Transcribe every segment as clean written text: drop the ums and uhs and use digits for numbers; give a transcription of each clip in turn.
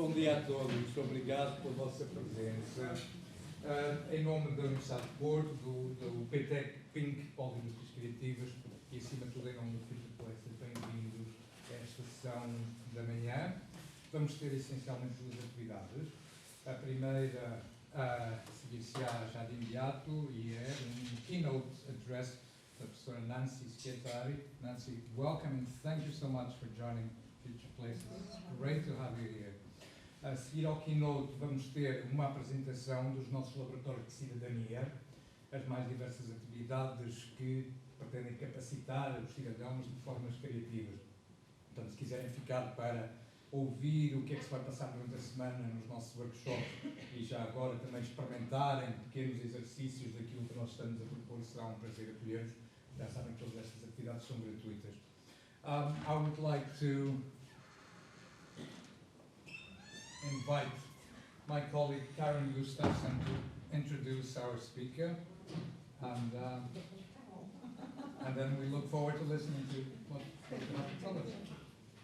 Bom dia a todos, obrigado pela vossa presença. Em nome da Universidade de Porto, do PTEC Pink Políticas Criativas e, acima de tudo, em nome do Future Places, bem-vindos a esta sessão da manhã. Vamos ter essencialmente duas atividades. A primeira seguir-se-á já de imediato e é um keynote address da professora Nancy Schettari. Nancy, welcome and thank you so much for joining Future Places. It's great to have you here. A seguir ao keynote vamos ter uma apresentação dos nossos laboratórios de cidadania, as mais diversas atividades que pretendem capacitar os cidadãos de formas criativas. Portanto, se quiserem ficar para ouvir o que é que se vai passar durante a semana nos nossos workshops e já agora também experimentarem pequenos exercícios daquilo que nós estamos a propor, será um prazer acolher-vos. Já sabem que todas estas atividades são gratuitas. I would like to invite my colleague Karen Gustafsson to introduce our speaker, and then we look forward to listening to what you have to tell us.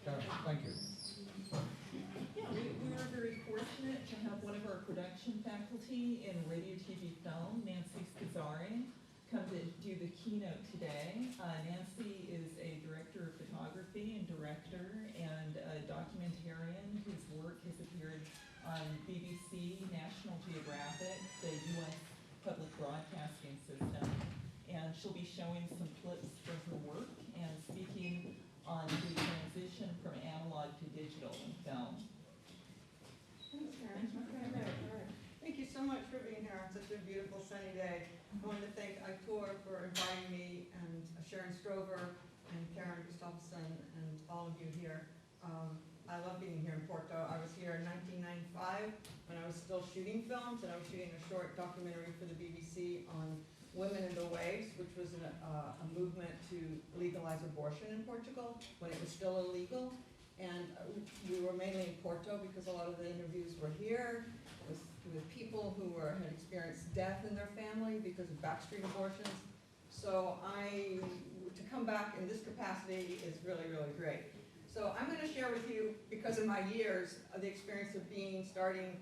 Karen, thank you. Yeah, we are very fortunate to have one of our production faculty in radio, TV, film, Nancy Schettari, come to do the keynote today. Nancy is a director of photography and director and a documentarian whose work has appeared on BBC, National Geographic, the U.S. Public Broadcasting System. And she'll be showing some clips from her work and speaking on the transition from analog to digital in film. Thanks, Karen. Thank you so much for being here on such a beautiful sunny day. I want to thank ITOR for inviting me, and Sharon Strover and Karen Gustafsson and all of you here. I love being here in Porto. I was here in 1995 when I was still shooting films, and I was shooting a short documentary for the BBC on Women in the Waves, which was a movement to legalize abortion in Portugal when it was still illegal. And we were mainly in Porto because a lot of the interviews were here with people who had experienced death in their family because of backstreet abortions. So to come back in this capacity is really, really great. So I'm going to share with you, because of my years, the experience of starting,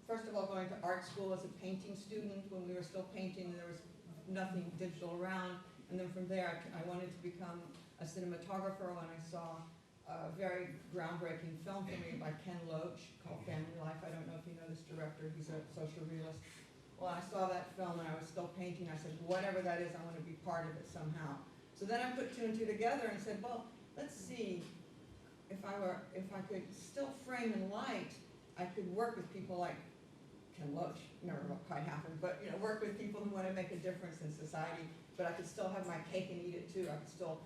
first of all, going to art school as a painting student when we were still painting and there was nothing digital around. And then from there, I wanted to become a cinematographer when I saw a very groundbreaking film for me by Ken Loach called Family Life. I don't know if you know this director. He's a social realist. Well, I saw that film and I was still painting. I said, whatever that is, I want to be part of it somehow. So then I put two and two together and said, well, let's see if I could still frame in light, I could work with people like Ken Loach. Never quite happened, but work with people who want to make a difference in society. But I could still have my cake and eat it too. I could still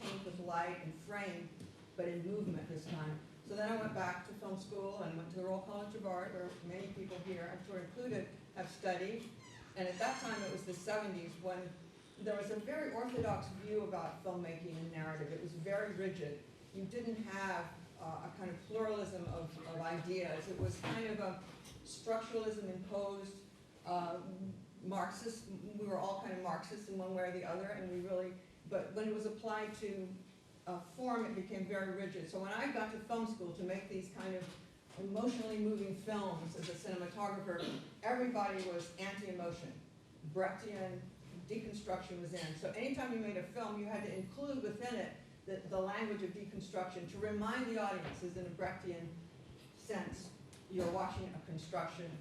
paint with light and frame, but in movement this time. So then I went back to film school and went to the Royal College of Art, where many people here, I'm sure included, have studied. And at that time, it was the 70s, when there was a very orthodox view about filmmaking and narrative. It was very rigid. You didn't have a kind of pluralism of ideas. It was kind of a structuralism imposed, Marxist. We were all kind of Marxists in one way or the other, and but when it was applied to form, it became very rigid. So when I got to film school to make these kind of emotionally moving films as a cinematographer, everybody was anti-emotion. Brechtian deconstruction was in. So anytime you made a film, you had to include within it the language of deconstruction to remind the audiences in a Brechtian sense, you're watching a construction,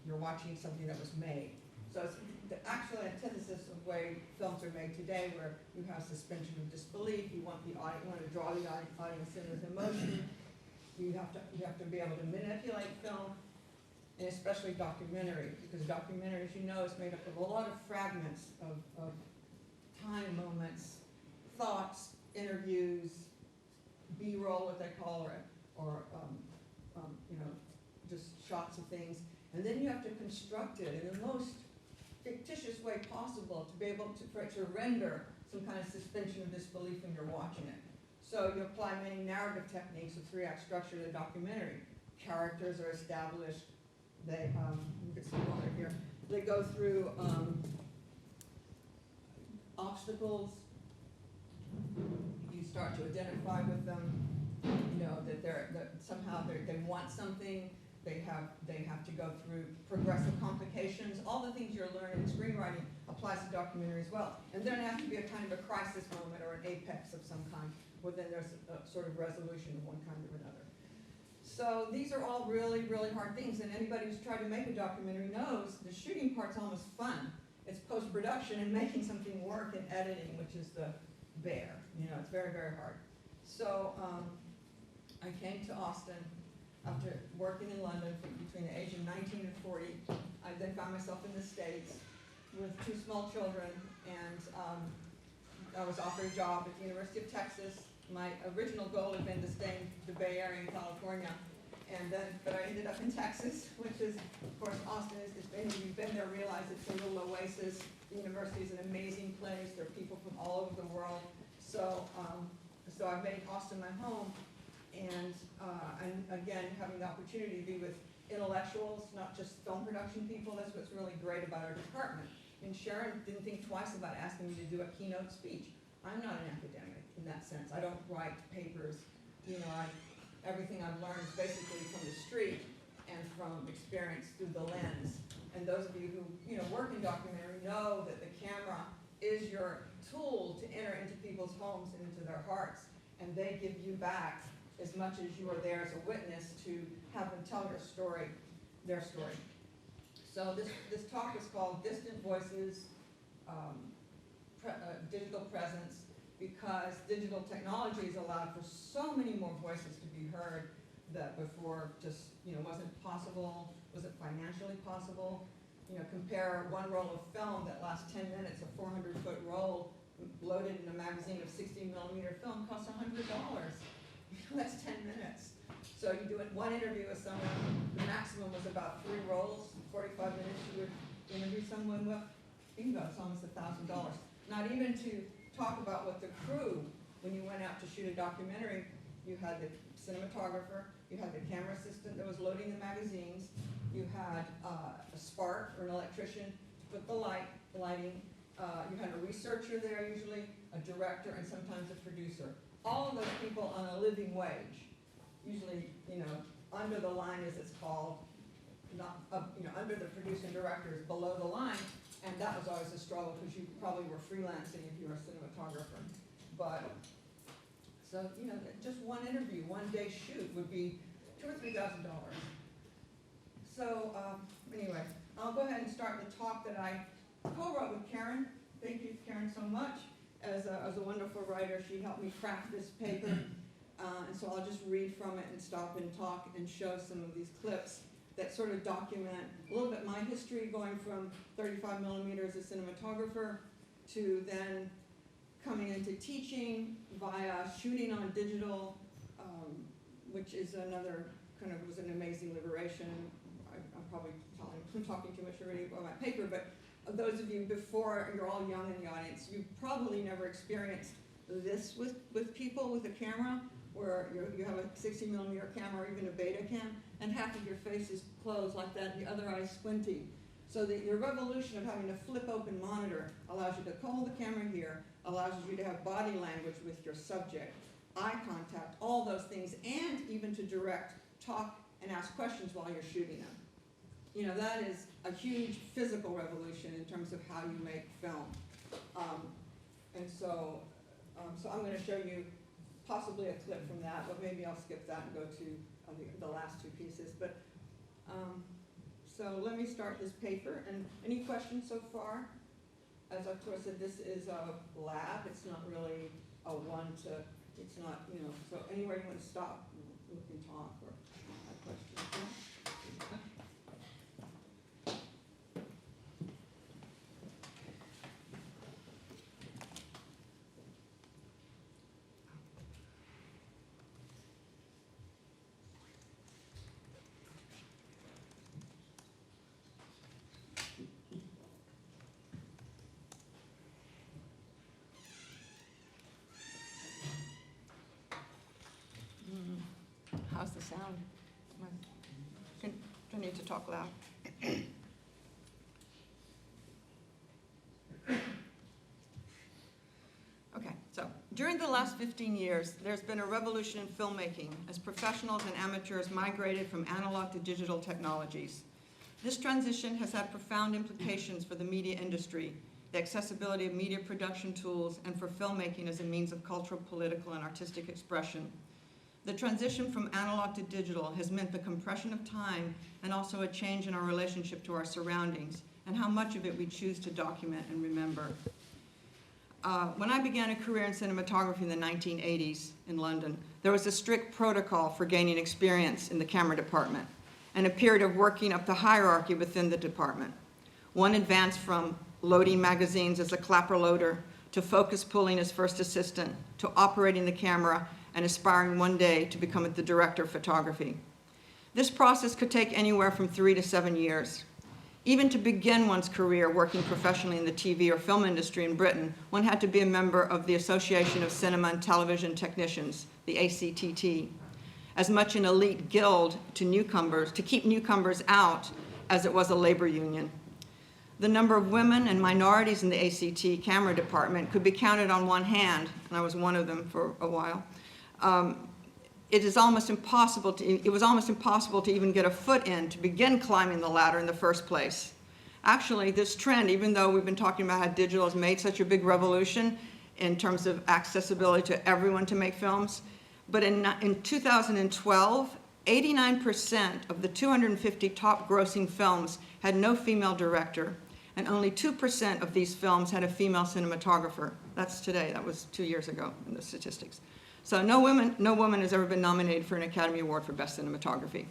you're watching something that was made. So it's the actual antithesis of the way films are made today, where you have suspension of disbelief, you want to draw the audience in with emotion, you have to be able to manipulate film, and especially documentary, because documentary, as you know, is made up of a lot of fragments of time moments, thoughts, interviews, B-roll, what they call, or just shots of things, and then you have to construct it in the most fictitious way possible to be able for it to render some kind of suspension of disbelief when you're watching it. So you apply many narrative techniques of three-act structure to the documentary. Characters are established. They you can see one right here. They go through obstacles. You start to identify with them. that somehow they want something, they have to go through progressive complications. All the things you're learning in screenwriting applies to documentary as well. And then there has to be a kind of a crisis moment or an apex of some kind, where then there's a sort of resolution of one kind or another. So these are all really, really hard things, and anybody who's tried to make a documentary knows the shooting part's almost fun. It's post-production and making something work and editing, which is the bear. It's very, very hard. So I came to Austin after working in London between the age of 19 and 40. I then found myself in the States with 2 small children, and I was offered a job at the University of Texas. My original goal had been to stay in the Bay Area in California, but I ended up in Texas, which is, of course, Austin is, if any of you've been there, realize it's a little oasis. The university is an amazing place. There are people from all over the world. So I've made Austin my home, and again, having the opportunity to be with intellectuals, not just film production people. That's what's really great about our department. And Sharon didn't think twice about asking me to do a keynote speech. I'm not an academic in that sense. I don't write papers. Everything I've learned is basically from the street and from experience through the lens. And those of you who work in documentary know that the camera is your tool to enter into people's homes and into their hearts, and they give you back as much as you are there as a witness to have them tell your story, their story. So this talk is called Distant Voices, Digital Presence, because digital technology has allowed for so many more voices to be heard that before just wasn't possible, wasn't financially possible. Compare one roll of film that lasts 10 minutes, a 400-foot roll loaded in a magazine of 60mm film costs $100. That's 10 minutes. So you do one interview with someone, the maximum was about 3 rolls, 45 minutes you would interview someone with. Bingo, it's almost $1,000. Not even to talk about what the crew, when you went out to shoot a documentary, you had the cinematographer, you had the camera assistant that was loading the magazines, you had a spark or an electrician to put the lighting, you had a researcher there usually, a director, and sometimes a producer. All of those people on a living wage, usually, under the line as it's called, not, under the producer and director is below the line, and that was always a struggle because you probably were freelancing if you were a cinematographer. But, so, just one interview, one day shoot would be $2,000 or $3,000. So, anyway, I'll go ahead and start the talk that I co-wrote with Karen. Thank you, Karen, so much. As a wonderful writer, she helped me craft this paper. And so I'll just read from it and stop and talk and show some of these clips that sort of document a little bit my history going from 35mm as a cinematographer to then coming into teaching via shooting on digital, which is another was an amazing liberation. I'm probably talking too much already about my paper, but those of you before, you're all young in the audience, you've probably never experienced this with people with a camera, where you have a 60mm camera or even a Betacam, and half of your face is closed like that, and the other eye's squinting. So the revolution of having a flip open monitor allows you to hold the camera here, allows you to have body language with your subject, eye contact, all those things, and even to direct, talk, and ask questions while you're shooting them. That is a huge physical revolution in terms of how you make film. So I'm going to show you possibly a clip from that, but maybe I'll skip that and go to the last 2 pieces. But so let me start this paper. And any questions so far? As I've said, this is a lab. It's not really a it's not, so anywhere you want to stop, we can talk or have questions. How's the sound? Do I need to talk loud? Okay, so During the last 15 years, there's been a revolution in filmmaking as professionals and amateurs migrated from analog to digital technologies. This transition has had profound implications for the media industry, the accessibility of media production tools, and for filmmaking as a means of cultural, political, and artistic expression. The transition from analog to digital has meant the compression of time and also a change in our relationship to our surroundings and how much of it we choose to document and remember. When I began a career in cinematography in the 1980s in London, there was a strict protocol for gaining experience in the camera department and a period of working up the hierarchy within the department. One advanced from loading magazines as a clapper loader to focus pulling as first assistant to operating the camera and aspiring one day to become the director of photography. This process could take anywhere from 3 to 7 years. Even to begin one's career working professionally in the TV or film industry in Britain, one had to be a member of the Association of Cinema and Television Technicians, the ACTT, as much an elite guild to newcomers, to keep newcomers out, as it was a labor union. The number of women and minorities in the ACT camera department could be counted on one hand, and I was one of them for a while. It was almost impossible to even get a foot in to begin climbing the ladder in the first place. Actually, this trend, even though we've been talking about how digital has made such a big revolution in terms of accessibility to everyone to make films, but in 2012, 89% of the 250 top grossing films had no female director, and only 2% of these films had a female cinematographer. That's today, that was 2 years ago in the statistics. So no woman has ever been nominated for an Academy Award for Best Cinematography.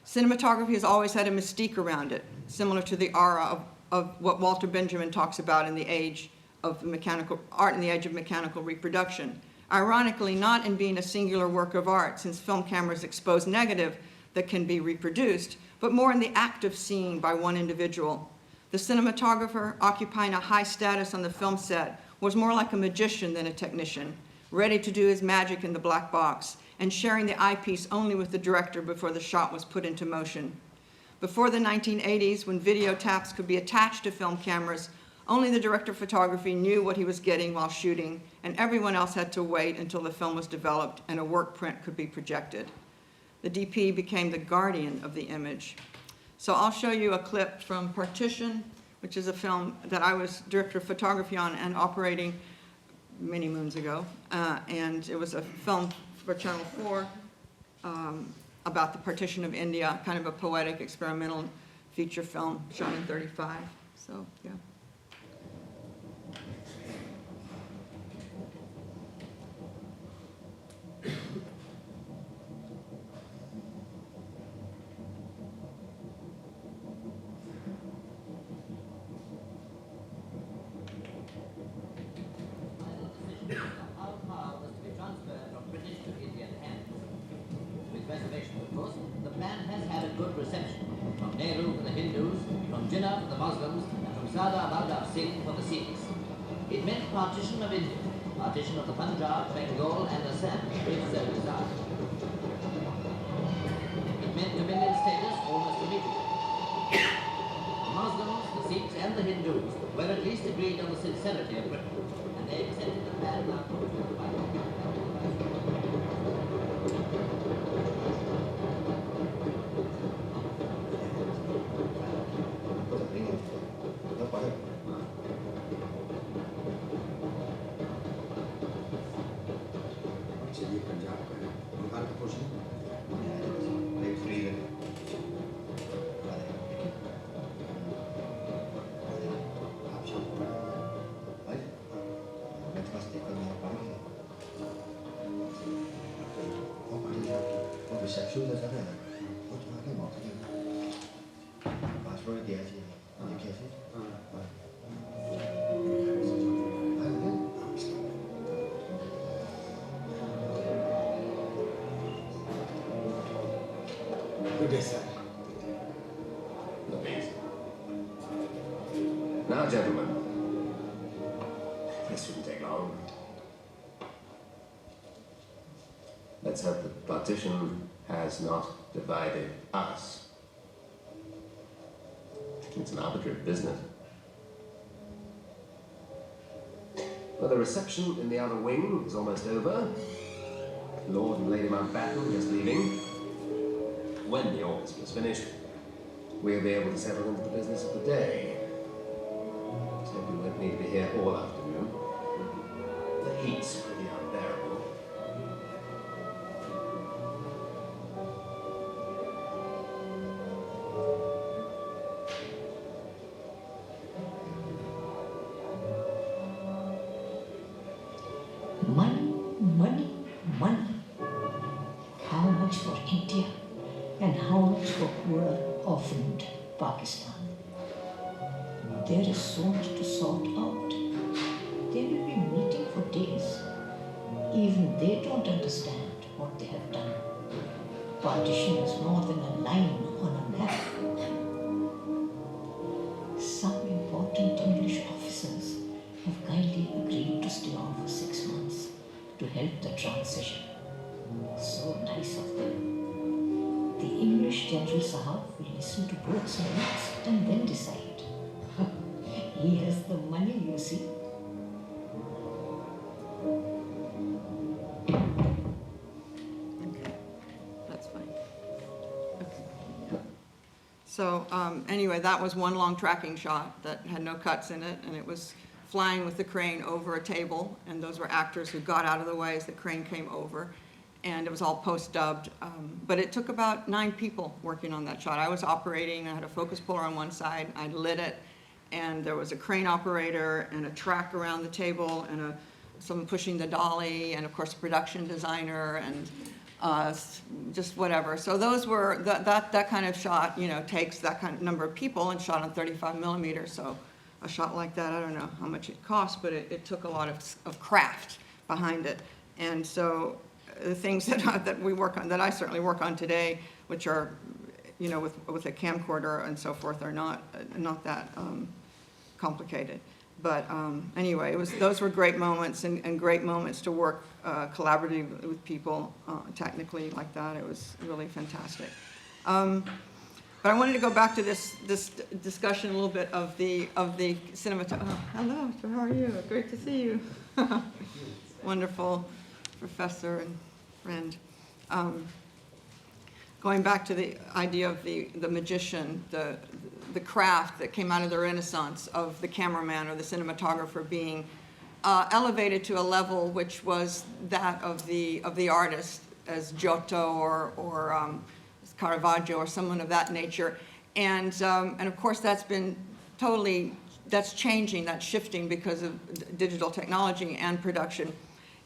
Cinematography has always had a mystique around it, similar to the aura of what Walter Benjamin talks about in the age of mechanical art in the age of mechanical reproduction. Ironically, not in being a singular work of art, since film cameras expose negative that can be reproduced, but more in the act of seeing by one individual. The cinematographer, occupying a high status on the film set, was more like a magician than a technician, ready to do his magic in the black box and sharing the eyepiece only with the director before the shot was put into motion. Before the 1980s, when video taps could be attached to film cameras, only the director of photography knew what he was getting while shooting, and everyone else had to wait until the film was developed and a work print could be projected. The DP became the guardian of the image. So I'll show you a clip from Partition, which is a film that I was director of photography on and operating many moons ago. And it was a film for Channel 4 about the partition of India, kind of a poetic, experimental feature film shown in 35. So, yeah. Reservation, of course, the plan has had a good reception. From Nehru for the Hindus, from Jinnah for the Muslims, and from Sardar Baldar Singh for the Sikhs. It meant partition of India, partition of the Punjab, Bengal, and Assam, if so desired. It meant dominion status almost immediately. The Muslims, the Sikhs, and the Hindus were at least agreed on the sincerity of Britain, and they accepted the plan now put forward by Now, gentlemen, this shouldn't take long. Let's hope the partition has not divided us. It's an arbitrary business. But the reception in the other wing is almost over. Lord and Lady Mountbatten just leaving. When the orchestra is finished, we'll be able to settle into the business of the day. So you won't need to be here all afternoon. The heat's pretty unbearable. Money, money, money. How much for India and how much for poor, orphaned Pakistan? There is so much to sort out. They will be meeting for days. Even they don't understand what they have done. Partition is more than a line on a map. Some important English officers have kindly agreed to stay on for 6 months to help the transition. So nice of them. The English General Sahab will listen to both sides and then decide. He has the money, you see. That's fine. So anyway, that was one long tracking shot that had no cuts in it, and it was flying with the crane over a table, and those were actors who got out of the way as the crane came over, and it was all post-dubbed. But it took about 9 people working on that shot. I was operating, I had a focus puller on one side, I lit it, and there was a crane operator and a track around the table and someone pushing the dolly, and of course a production designer, and just whatever. So those were, that kind of shot, you know, takes that kind of number of people and shot on 35 millimeters. So a shot like that, I don't know how much it cost, but it took a lot of craft behind it. And so the things that we work on, that I certainly work on today, which are, you know, with a camcorder and so forth, are not that complicated. But anyway, those were great moments, and great moments to work collaboratively with people technically like that. It was really fantastic. But I wanted to go back to this discussion a little bit of the cinematography. Oh, hello, how are you? Great to see you. Wonderful professor and friend. Going back to the idea of the magician, the craft that came out of the Renaissance of the cameraman or the cinematographer being elevated to a level which was that of the artist, as Giotto or Caravaggio or someone of that nature, and of course that's changing, that's shifting because of digital technology and production.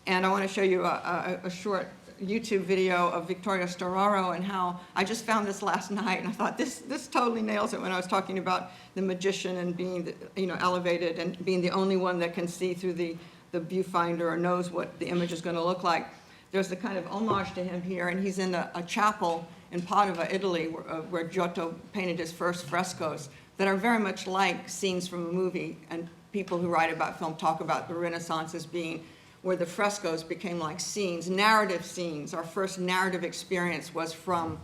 And I want to show you a short YouTube video of Vittorio Storaro and how I just found this last night, and I thought this totally nails it when I was talking about the magician and being elevated and being the only one that can see through the viewfinder or knows what the image is going to look like. There's a kind of homage to him here, and he's in a chapel in Padua, Italy, where Giotto painted his first frescoes that are very much like scenes from a movie, and people who write about film talk about the Renaissance as being where the frescoes became like scenes, narrative scenes. Our first narrative experience was from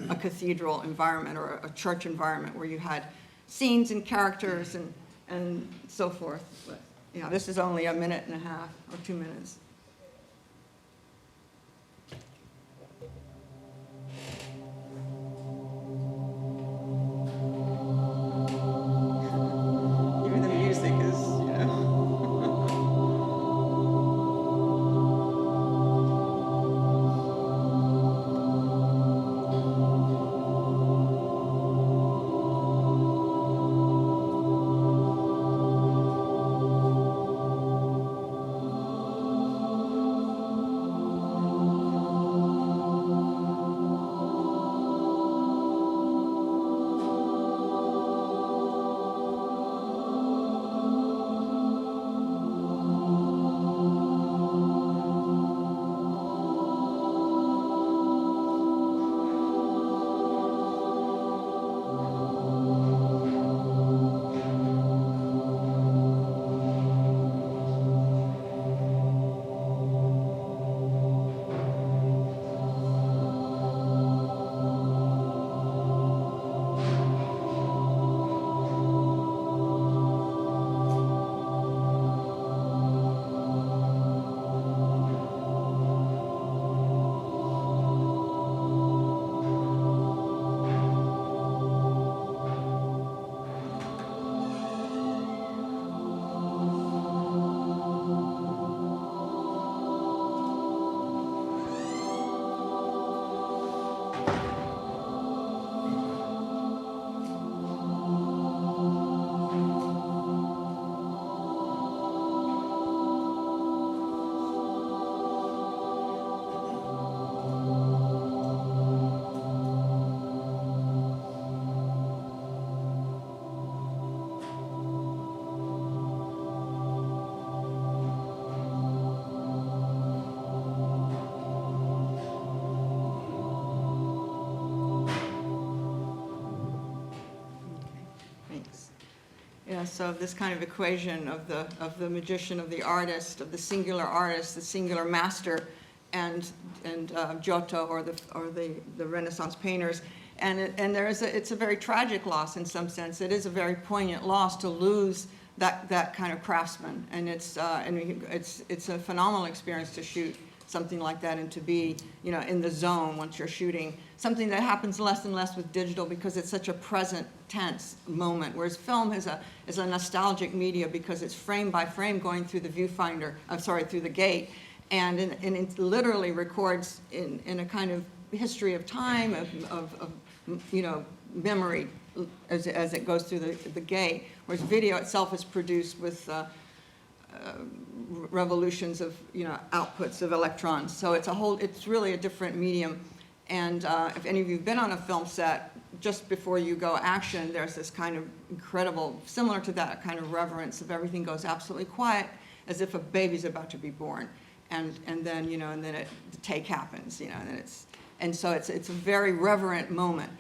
a cathedral environment or a church environment where you had scenes and characters and so forth. But yeah, this is only 1.5 minutes or 2 minutes. Even the music is, you know. Yeah, so this kind of equation of the magician, of the artist, of the singular master, and Giotto or the Renaissance painters, and it's a very tragic loss in some sense. It is a very poignant loss to lose that kind of craftsman, and it's a phenomenal experience to shoot something like that and to be, you know, in the zone once you're shooting. Something that happens less and less with digital because it's such a present tense moment, whereas film is a nostalgic media because it's frame by frame going through the viewfinder, through the gate, and it literally records in a kind of history of time, of you know, memory as it goes through the gate, whereas video itself is produced with revolutions of, you know, outputs of electrons. So it's really a different medium. And if any of you have been on a film set, just before you go action, there's this kind of incredible, similar to that kind of reverence of everything goes absolutely quiet, as if a baby's about to be born. And then, you know, and then the take happens, you know, and so it's a very reverent moment.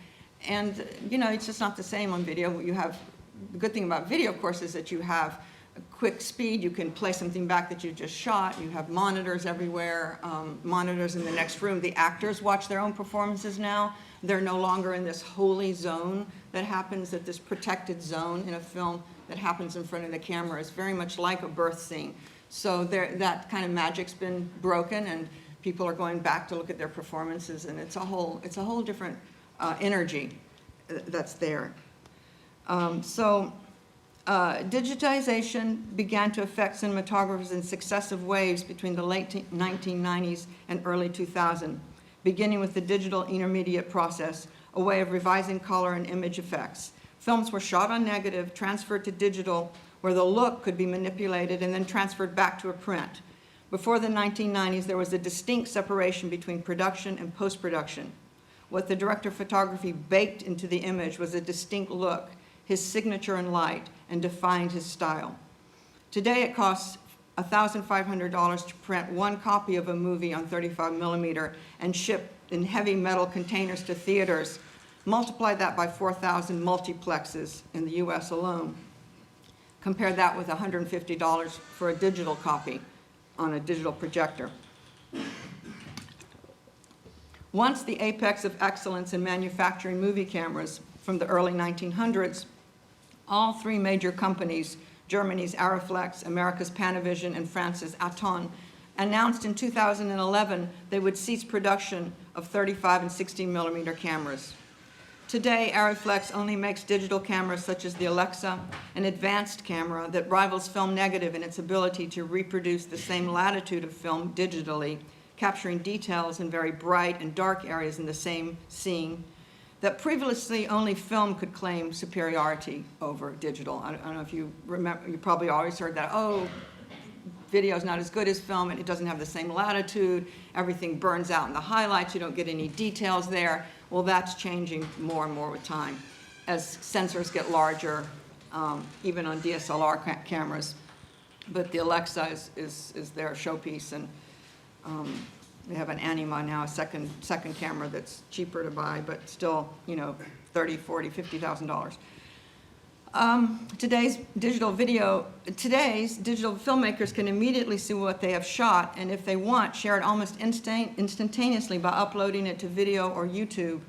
And, you know, it's just not the same on video. The good thing about video, of course, is that you have a quick speed. You can play something back that you just shot. You have monitors everywhere, monitors in the next room. The actors watch their own performances now. They're no longer in this holy zone that happens, this protected zone in a film that happens in front of the camera is very much like a birth scene. So that kind of magic's been broken, and people are going back to look at their performances, and it's a whole different energy that's there. Digitization began to affect cinematographers in successive waves between the late 1990s and early 2000, beginning with the digital intermediate process, a way of revising color and image effects. Films were shot on negative, transferred to digital, where the look could be manipulated and then transferred back to a print. Before the 1990s, there was a distinct separation between production and post-production. What the director of photography baked into the image was a distinct look, his signature and light, and defined his style. Today it costs $1,500 to print one copy of a movie on 35 millimeter and ship in heavy metal containers to theaters. Multiply that by 4,000 multiplexes in the US alone. Compare that with $150 for a digital copy on a digital projector. Once the apex of excellence in manufacturing movie cameras from the early 1900s, all three major companies, Germany's Arriflex, America's Panavision, and France's Aton, announced in 2011 they would cease production of 35 and 16 millimeter cameras. Today, Arriflex only makes digital cameras such as the Alexa, an advanced camera that rivals film negative in its ability to reproduce the same latitude of film digitally, capturing details in very bright and dark areas in the same scene, that previously only film could claim superiority over digital. I don't know if you remember, you probably always heard that, oh, video is not as good as film, and it doesn't have the same latitude, everything burns out in the highlights, you don't get any details there. Well, that's changing more and more with time as sensors get larger, even on DSLR cameras. But the Alexa is their showpiece, and they have an Anima now, a second camera that's cheaper to buy, but still, you know, $30,000, $40,000, $50,000. Today's digital filmmakers can immediately see what they have shot, and if they want, share it almost instantaneously by uploading it to video or YouTube.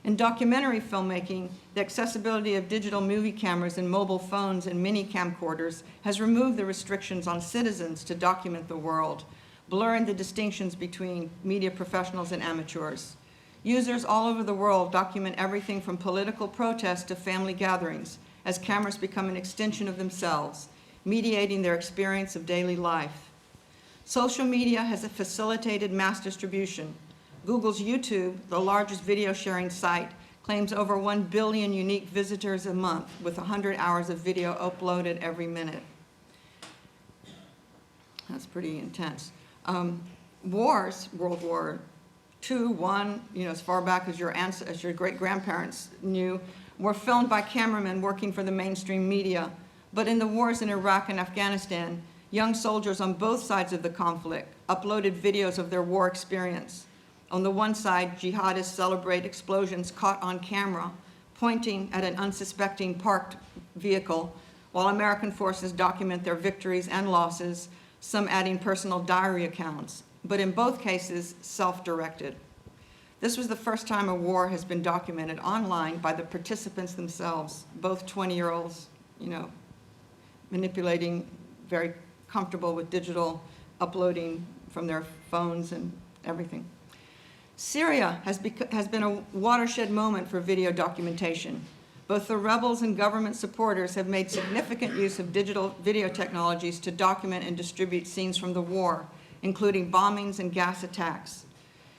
In documentary filmmaking, the accessibility of digital movie cameras and mobile phones and mini camcorders has removed the restrictions on citizens to document the world, blurring the distinctions between media professionals and amateurs. Users all over the world document everything from political protests to family gatherings, as cameras become an extension of themselves, mediating their experience of daily life. Social media has facilitated mass distribution. Google's YouTube, the largest video sharing site, claims over 1 billion unique visitors a month with 100 hours of video uploaded every minute. That's pretty intense. Wars, World War II, I, you know, as far back as your great-grandparents knew, were filmed by cameramen working for the mainstream media. But in the wars in Iraq and Afghanistan, young soldiers on both sides of the conflict uploaded videos of their war experience. On the one side, jihadists celebrate explosions caught on camera, pointing at an unsuspecting parked vehicle, while American forces document their victories and losses, some adding personal diary accounts, but in both cases, self-directed. This was the first time a war has been documented online by the participants themselves, both 20-year-olds, manipulating, very comfortable with digital uploading from their phones and everything. Syria has been a watershed moment for video documentation. Both the rebels and government supporters have made significant use of digital video technologies to document and distribute scenes from the war, including bombings and gas attacks.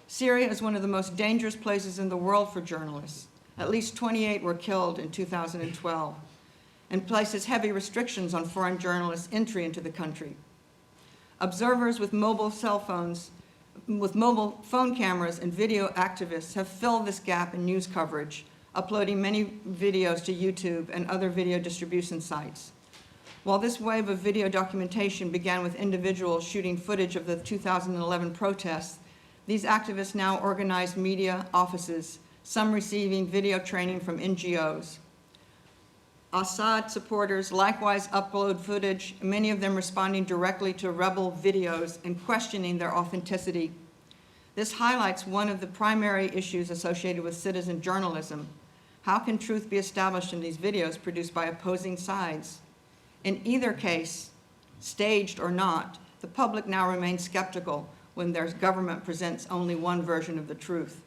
Syria is one of the most dangerous places in the world for journalists. At least 28 were killed in 2012, and places heavy restrictions on foreign journalists' entry into the country. Observers with mobile phone cameras and video activists have filled this gap in news coverage, uploading many videos to YouTube and other video distribution sites. While this wave of video documentation began with individuals shooting footage of the 2011 protests, these activists now organize media offices, some receiving video training from NGOs. Assad supporters likewise upload footage, many of them responding directly to rebel videos and questioning their authenticity. This highlights one of the primary issues associated with citizen journalism. How can truth be established in these videos produced by opposing sides? In either case, staged or not, the public now remains skeptical when their government presents only one version of the truth.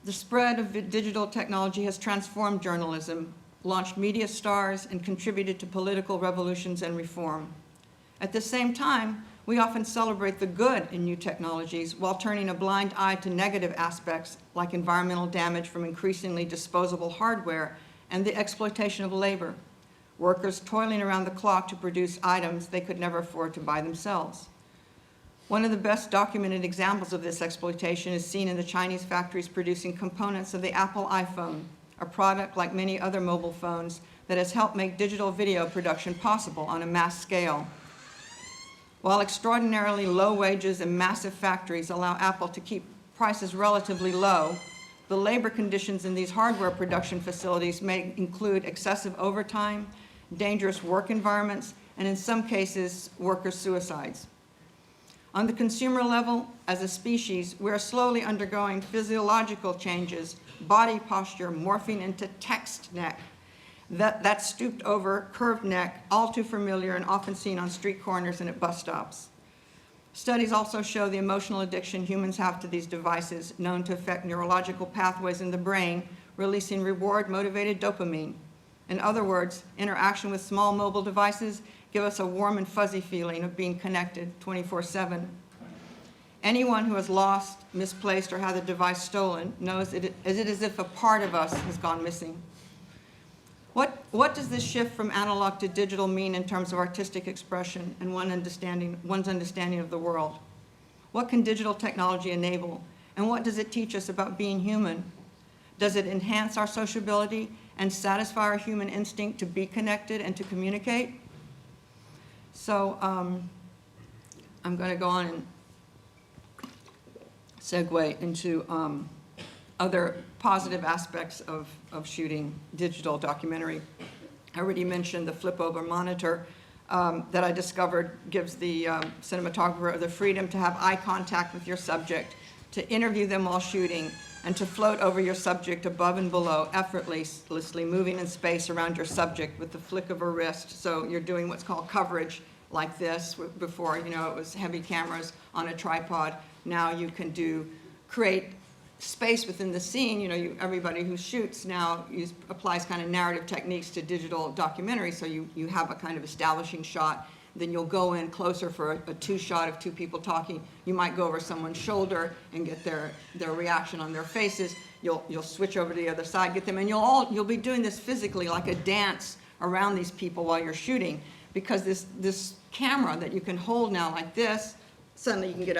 The spread of digital technology has transformed journalism, launched media stars, and contributed to political revolutions and reform. At the same time, we often celebrate the good in new technologies while turning a blind eye to negative aspects like environmental damage from increasingly disposable hardware and the exploitation of labor, workers toiling around the clock to produce items they could never afford to buy themselves. One of the best documented examples of this exploitation is seen in the Chinese factories producing components of the Apple iPhone, a product like many other mobile phones that has helped make digital video production possible on a mass scale. While extraordinarily low wages and massive factories allow Apple to keep prices relatively low, the labor conditions in these hardware production facilities may include excessive overtime, dangerous work environments, and in some cases, worker suicides. On the consumer level, as a species, we are slowly undergoing physiological changes, body posture morphing into text neck, that stooped over curved neck, all too familiar and often seen on street corners and at bus stops. Studies also show the emotional addiction humans have to these devices, known to affect neurological pathways in the brain, releasing reward-motivated dopamine. In other words, interaction with small mobile devices give us a warm and fuzzy feeling of being connected 24/7. Anyone who has lost, misplaced, or had a device stolen knows it is as if a part of us has gone missing. What does this shift from analog to digital mean in terms of artistic expression and one's understanding of the world? What can digital technology enable, and what does it teach us about being human? Does it enhance our sociability and satisfy our human instinct to be connected and to communicate? So I'm going to go on and segue into other positive aspects of shooting digital documentary. I already mentioned the flip-over monitor that I discovered gives the cinematographer the freedom to have eye contact with your subject, to interview them while shooting, and to float over your subject above and below, effortlessly moving in space around your subject with the flick of a wrist. So you're doing what's called coverage like this. Before, it was heavy cameras on a tripod. Now you can create space within the scene. Everybody who shoots now applies kind of narrative techniques to digital documentary, so you have a kind of establishing shot. Then you'll go in closer for a two-shot of two people talking. You might go over someone's shoulder and get their reaction on their faces. You'll switch over to the other side, get them, and you'll be doing this physically like a dance around these people while you're shooting, because this camera that you can hold now like this, suddenly you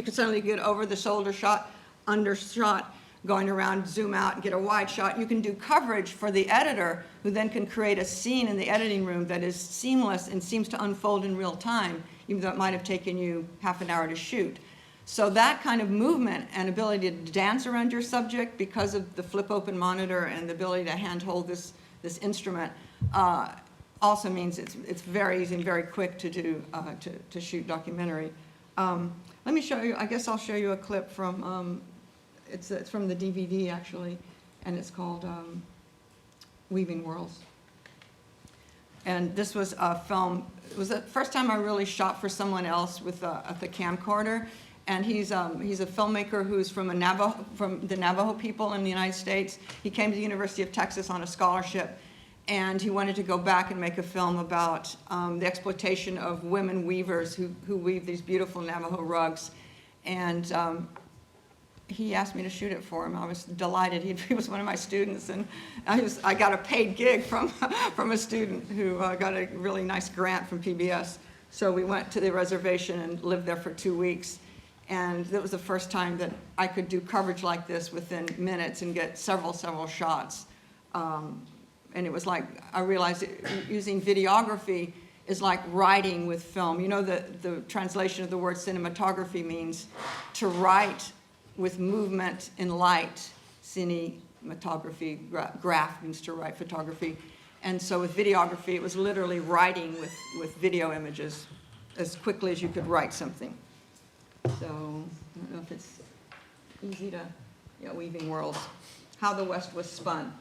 can suddenly get over the shoulder shot, under shot, going around, zoom out, and get a wide shot. You can do coverage for the editor, who then can create a scene in the editing room that is seamless and seems to unfold in real time, even though it might have taken you half an hour to shoot. So that kind of movement and ability to dance around your subject because of the flip-open monitor and the ability to handhold this instrument also means it's very easy and very quick to do, to shoot documentary. Let me show you, I guess I'll show you a clip from, it's from the DVD actually, and it's called Weaving Worlds. And this was a film, it was the first time I really shot for someone else with the camcorder. And he's a filmmaker who's from the Navajo people in the United States. He came to the University of Texas on a scholarship, and he wanted to go back and make a film about the exploitation of women weavers who weave these beautiful Navajo rugs. And he asked me to shoot it for him. I was delighted. He was one of my students, and I got a paid gig from a student who got a really nice grant from PBS. So we went to the reservation and lived there for 2 weeks. And that was the first time that I could do coverage like this within minutes and get several shots. And it was like, I realized using videography is like writing with film. You know, the translation of the word cinematography means to write with movement in light. Cinematography, graph means to write photography. And so with videography, it was literally writing with video images as quickly as you could write something. So, I don't know if it's easy to, yeah, Weaving Worlds. How the West was spun.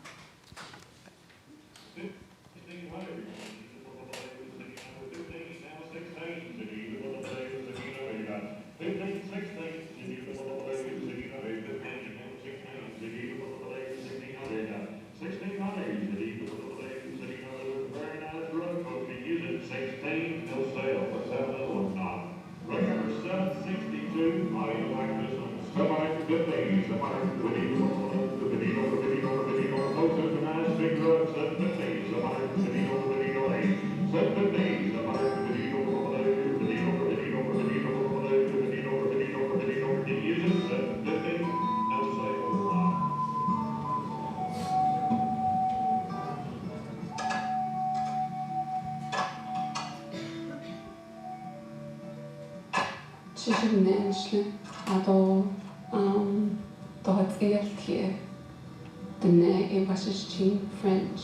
French.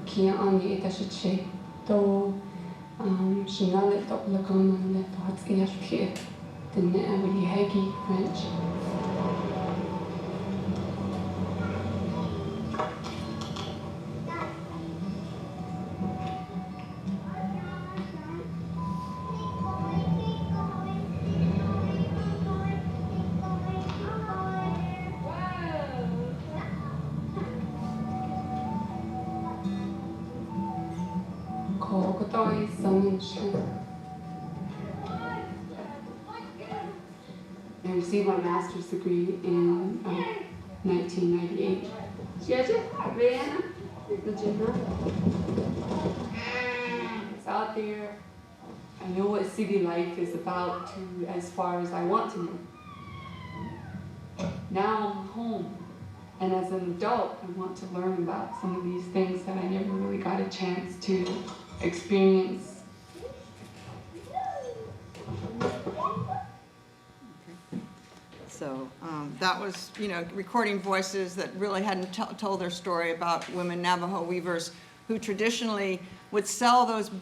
Kia ani itashi do shinale toplakona le thoughts ilki the ne hegi French. I received my master's degree in 1998. It's out there. I know what city life is about as far as I want to know. Now I'm home. And as an adult, I want to learn about some of these things that I never really got a chance to experience. So that was, you know, recording voices that really hadn't told their story about women Navajo weavers who traditionally would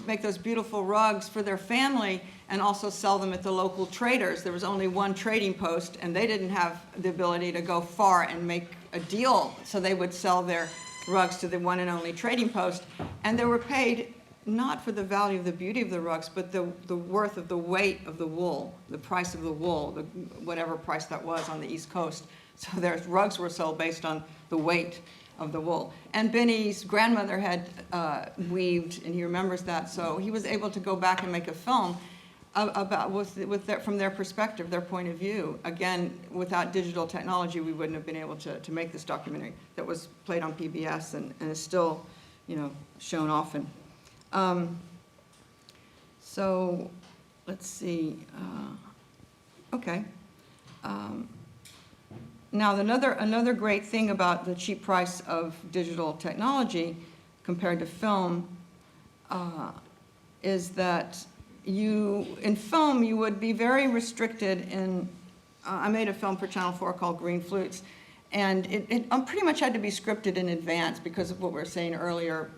make those beautiful rugs for their family and also sell them at the local traders. There was only one trading post, and they didn't have the ability to go far and make a deal, so they would sell their rugs to the one and only trading post, and they were paid not for the value of the beauty of the rugs, but the worth of the weight of the wool, the price of the wool, whatever price that was on the East Coast. So their rugs were sold based on the weight of the wool. And Benny's grandmother had weaved, and he remembers that, so he was able to go back and make a film about from their perspective, their point of view. Again, without digital technology, we wouldn't have been able to make this documentary that was played on PBS and is still, you know, shown often. So let's see. Okay. Now another great thing about the cheap price of digital technology compared to film is that in film you would be very restricted in. I made a film for Channel 4 called Green Flutes, And it pretty much had to be scripted in advance because of what we were saying earlier.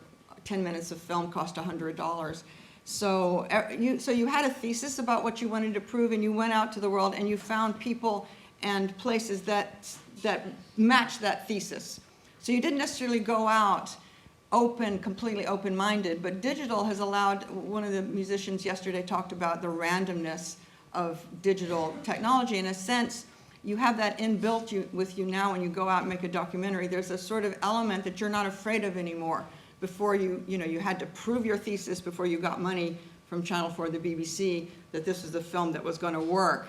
10 minutes of film cost $100. So you had a thesis about what you wanted to prove, and you went out to the world and you found people and places that matched that thesis. So you didn't necessarily go out completely open-minded, but digital has allowed, one of the musicians yesterday talked about the randomness of digital technology. In a sense, you have that inbuilt with you now when you go out and make a documentary. There's a sort of element that you're not afraid of anymore. Before you had to prove your thesis before you got money from Channel 4, the BBC, that this was the film that was going to work.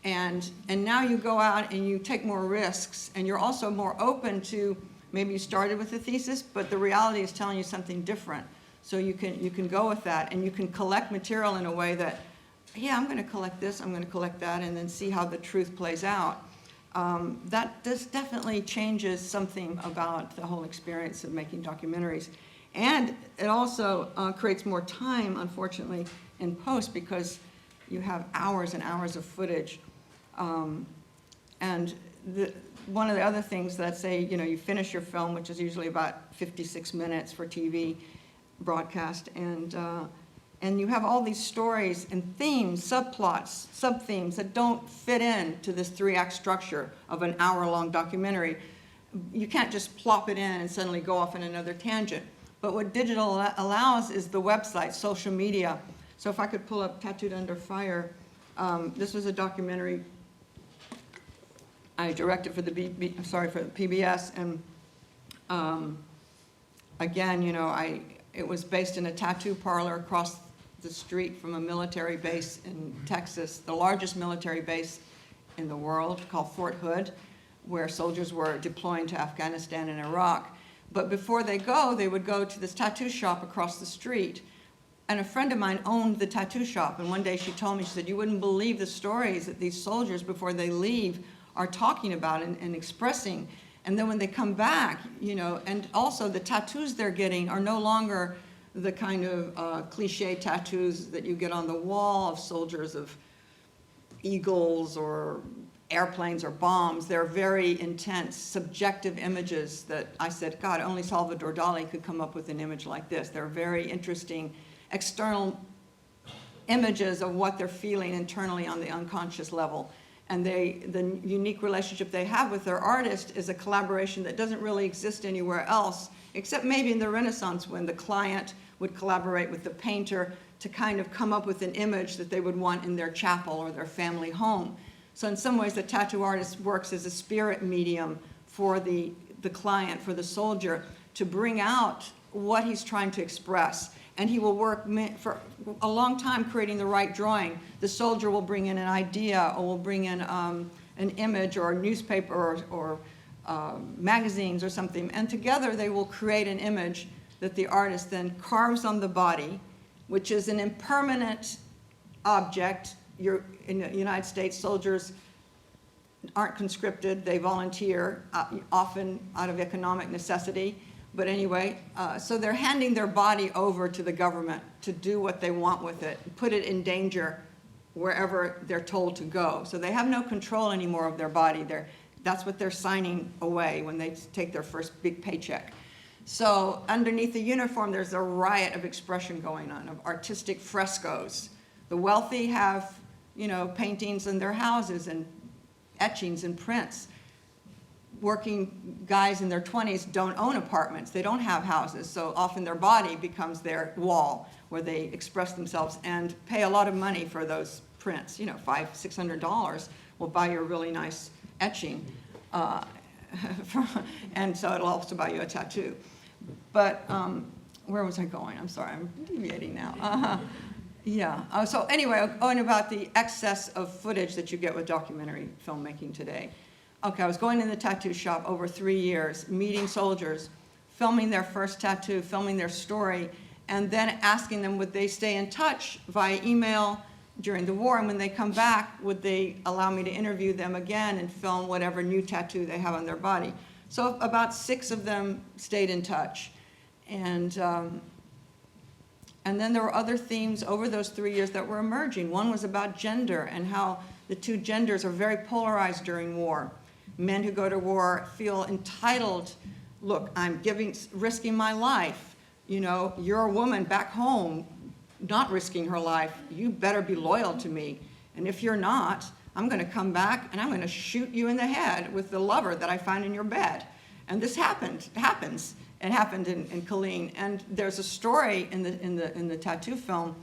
And now you go out and you take more risks, and you're also more open to, maybe you started with a thesis, but the reality is telling you something different. So you can go with that, and you can collect material in a way that, yeah, I'm going to collect this, I'm going to collect that, and then see how the truth plays out. That definitely changes something about the whole experience of making documentaries. And it also creates more time, unfortunately, in post, because you have hours and hours of footage. And one of the other things that say, you finish your film, which is usually about 56 minutes for TV broadcast, and you have all these stories and themes, subplots, sub-themes that don't fit in to this 3-act structure of an hour-long documentary. You can't just plop it in and suddenly go off in another tangent. But what digital allows is the website, social media. So if I could pull up Tattooed Under Fire, this was a documentary I directed for the PBS, and again, it was based in a tattoo parlor across the street from a military base in Texas, the largest military base in the world, called Fort Hood, where soldiers were deploying to Afghanistan and Iraq. But before they would go to this tattoo shop across the street. And a friend of mine owned the tattoo shop, and one day she told me, she said, you wouldn't believe the stories that these soldiers, before they leave, are talking about and expressing. And then when they come back, and also the tattoos they're getting are no longer the kind of cliche tattoos that you get on the wall of soldiers of eagles or airplanes or bombs. They're very intense, subjective images that I said, God, only Salvador Dali could come up with an image like this. They're very interesting external images of what they're feeling internally on the unconscious level. And the unique relationship they have with their artist is a collaboration that doesn't really exist anywhere else, except maybe in the Renaissance, when the client would collaborate with the painter to kind of come up with an image that they would want in their chapel or their family home. So in some ways, the tattoo artist works as a spirit medium for the client, for the soldier, to bring out what he's trying to express. And he will work for a long time creating the right drawing. The soldier will bring in an idea, or will bring in an image or a newspaper or magazines or something. And together they will create an image that the artist then carves on the body, which is an impermanent object. In the United States, soldiers aren't conscripted, they volunteer, often out of economic necessity. But anyway, so they're handing their body over to the government to do what they want with it, put it in danger wherever they're told to go. So they have no control anymore of their body. That's what they're signing away when they take their first big paycheck. So underneath the uniform, there's a riot of expression going on, of artistic frescoes. The wealthy have, paintings in their houses and etchings and prints. Working guys in their 20s don't own apartments. They don't have houses, so often their body becomes their wall where they express themselves and pay a lot of money for those prints. $500, $600 will buy you a really nice etching, and so it'll also buy you a tattoo. But where was I going? I'm sorry, I'm deviating now. Yeah, so anyway, going about the excess of footage that you get with documentary filmmaking today. Okay, I was going in the tattoo shop over 3 years, meeting soldiers, filming their first tattoo, filming their story, and then asking them would they stay in touch via email during the war, and when they come back, would they allow me to interview them again and film whatever new tattoo they have on their body. So about 6 of them stayed in touch. And then there were other themes over those 3 years that were emerging. One was about gender and how the two genders are very polarized during war. Men who go to war feel entitled. Look, I'm risking my life. You know, you're a woman back home, not risking her life. You better be loyal to me. And if you're not, I'm going to come back and I'm going to shoot you in the head with the lover that I find in your bed. And this happens. It happened in Colleen. And there's a story in the tattoo film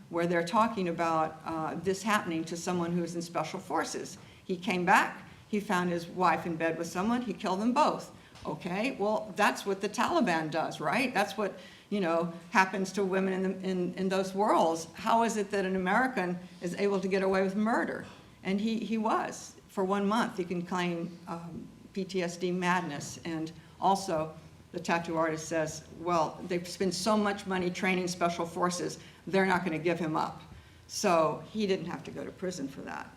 where they're talking about this happening to someone who's in special forces. He came back, he found his wife in bed with someone, he killed them both. Okay, well, that's what the Taliban does, right? That's what, you know, happens to women in those worlds. How is it that an American is able to get away with murder? And he was. For 1 month, he can claim PTSD madness. And also, the tattoo artist says, well, they've spent so much money training special forces, they're not going to give him up. So he didn't have to go to prison for that.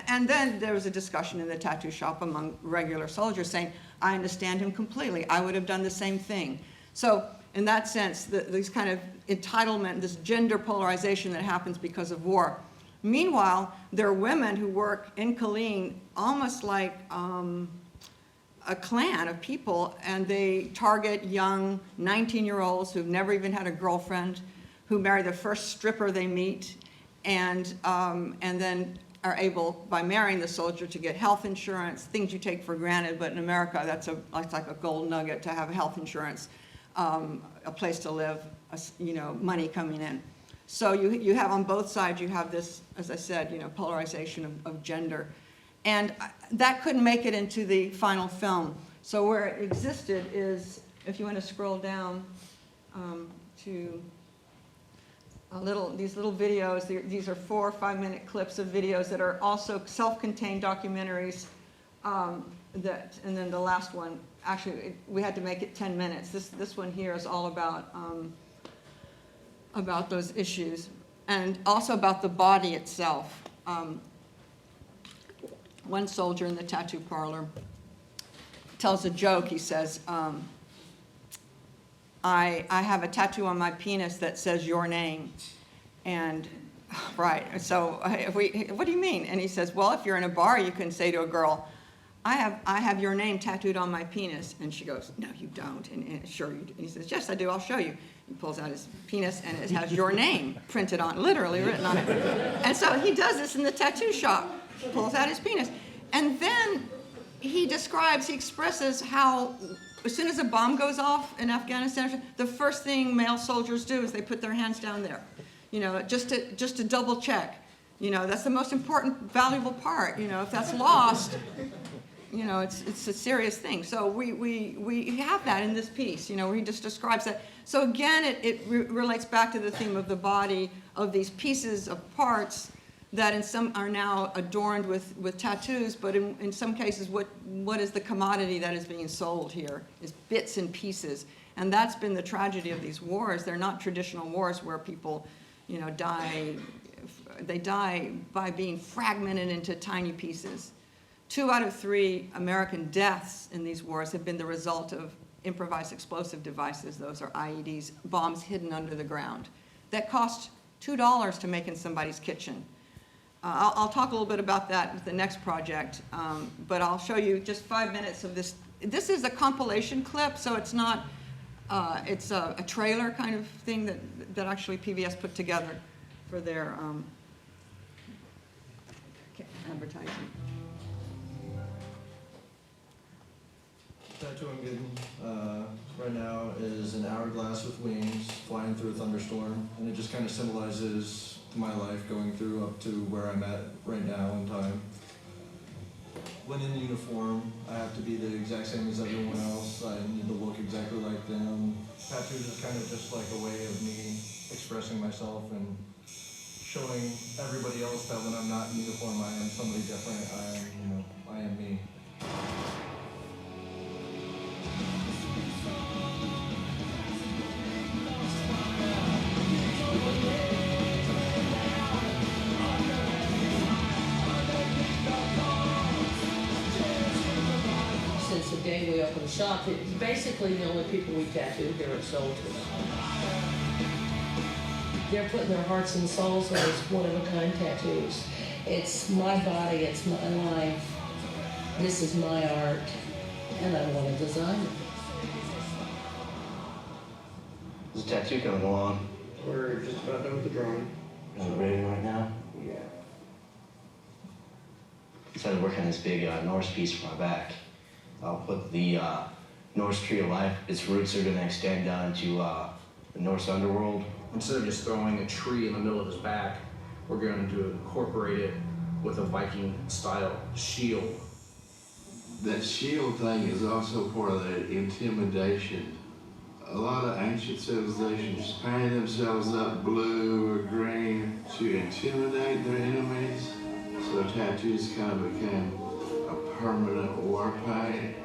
And then there was a discussion in the tattoo shop among regular soldiers saying, I understand him completely. I would have done the same thing. So in that sense, this kind of entitlement, this gender polarization that happens because of war. Meanwhile, there are women who work in Colleen almost like a clan of people, and they target young 19-year-olds who've never even had a girlfriend, who marry the first stripper they meet, and then are able, by marrying the soldier, to get health insurance, things you take for granted, but in America, that's like a gold nugget to have health insurance, a place to live, you know, money coming in. So you have on both sides, you have this, as I said, you know, polarization of gender. And that couldn't make it into the final film. So where it existed is, if you want to scroll down to these little videos, these are 4 or 5 minute clips of videos that are also self-contained documentaries. And then the last one, actually, we had to make it 10 minutes. This one here is all about those issues, and also about the body itself. One soldier in the tattoo parlor tells a joke. He says, I have a tattoo on my penis that says your name. And, right, so what do you mean? And he says, well, if you're in a bar, you can say to a girl, I have your name tattooed on my penis. And she goes, no, you don't. And sure you do. And he says, yes, I do, I'll show you. He pulls out his penis, and it has your name printed on, literally written on it. And so he does this in the tattoo shop. Pulls out his penis. And then he expresses how, as soon as a bomb goes off in Afghanistan, the first thing male soldiers do is they put their hands down there, you know, just to double check. You know, that's the most important, valuable part. You know, if that's lost, you know, it's a serious thing. So we have that in this piece, you know, where he just describes that. So again, it relates back to the theme of the body, of these pieces of parts that in some are now adorned with tattoos, but in some cases, what is the commodity that is being sold here is bits and pieces. And that's been the tragedy of these wars. They're not traditional wars where people, you know, die. They die by being fragmented into tiny pieces. 2 out of 3 American deaths in these wars have been the result of improvised explosive devices. Those are IEDs, bombs hidden under the ground, that cost $2 to make in somebody's kitchen. I'll talk a little bit about that with the next project, but I'll show you just 5 minutes of this. This is a compilation clip, so it's not, it's a trailer kind of thing that actually PBS put together for their advertising. Tattoo I'm getting right now is an hourglass with wings flying through a thunderstorm, and it just kind of symbolizes my life going through up to where I'm at right now in time. When in uniform, I have to be the exact same as everyone else. I need to look exactly like them. Tattoos is kind of just like a way of me expressing myself and showing everybody else that when I'm not in uniform, I am somebody different. I am me. Since the day we opened the shop, it's basically the only people we tattoo here are soldiers. They're putting their hearts and souls on these one-of-a-kind tattoos. It's my body, it's my life. This is my art, and I want to design it. There's a tattoo coming along. We're just about done with the drawing. Is it ready right now? Yeah. Started working on this big Norse piece for my back. I'll put the Norse tree of life. Its roots are going to extend down to the Norse underworld. Instead of just throwing a tree in the middle of his back, we're going to incorporate it with a Viking-style shield. That shield thing is also part of that intimidation. A lot of ancient civilizations painted themselves up blue or green to intimidate their enemies. So tattoos kind of became a permanent war paint.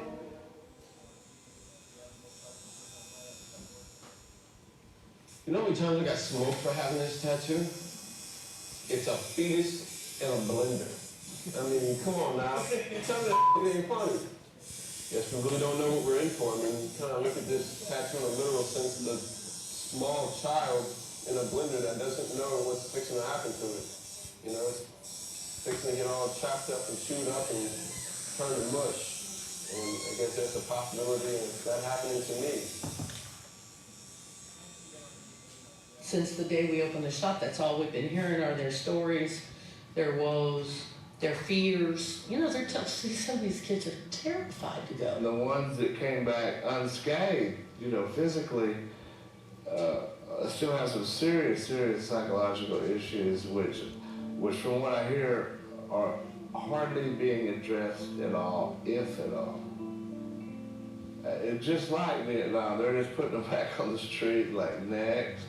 You know how many times I got smoked for having this tattoo? It's a fetus in a blender. I mean, come on now. Tell me that it ain't funny. Guess we really don't know what we're in for. I mean, you kind of look at this tattoo in a literal sense of a small child in a blender that doesn't know what's fixing to happen to it. You know, it's fixing to get all chopped up and chewed up and turned to mush. And I guess there's a possibility of that happening to me. Since the day we opened the shop, that's all we've been hearing are their stories, their woes, their fears. You know, some of these kids are terrified to go. And the ones that came back unscathed, you know, physically, still have some serious psychological issues, which from what I hear are hardly being addressed at all, if at all. It's just like Vietnam, they're just putting them back on the street like next.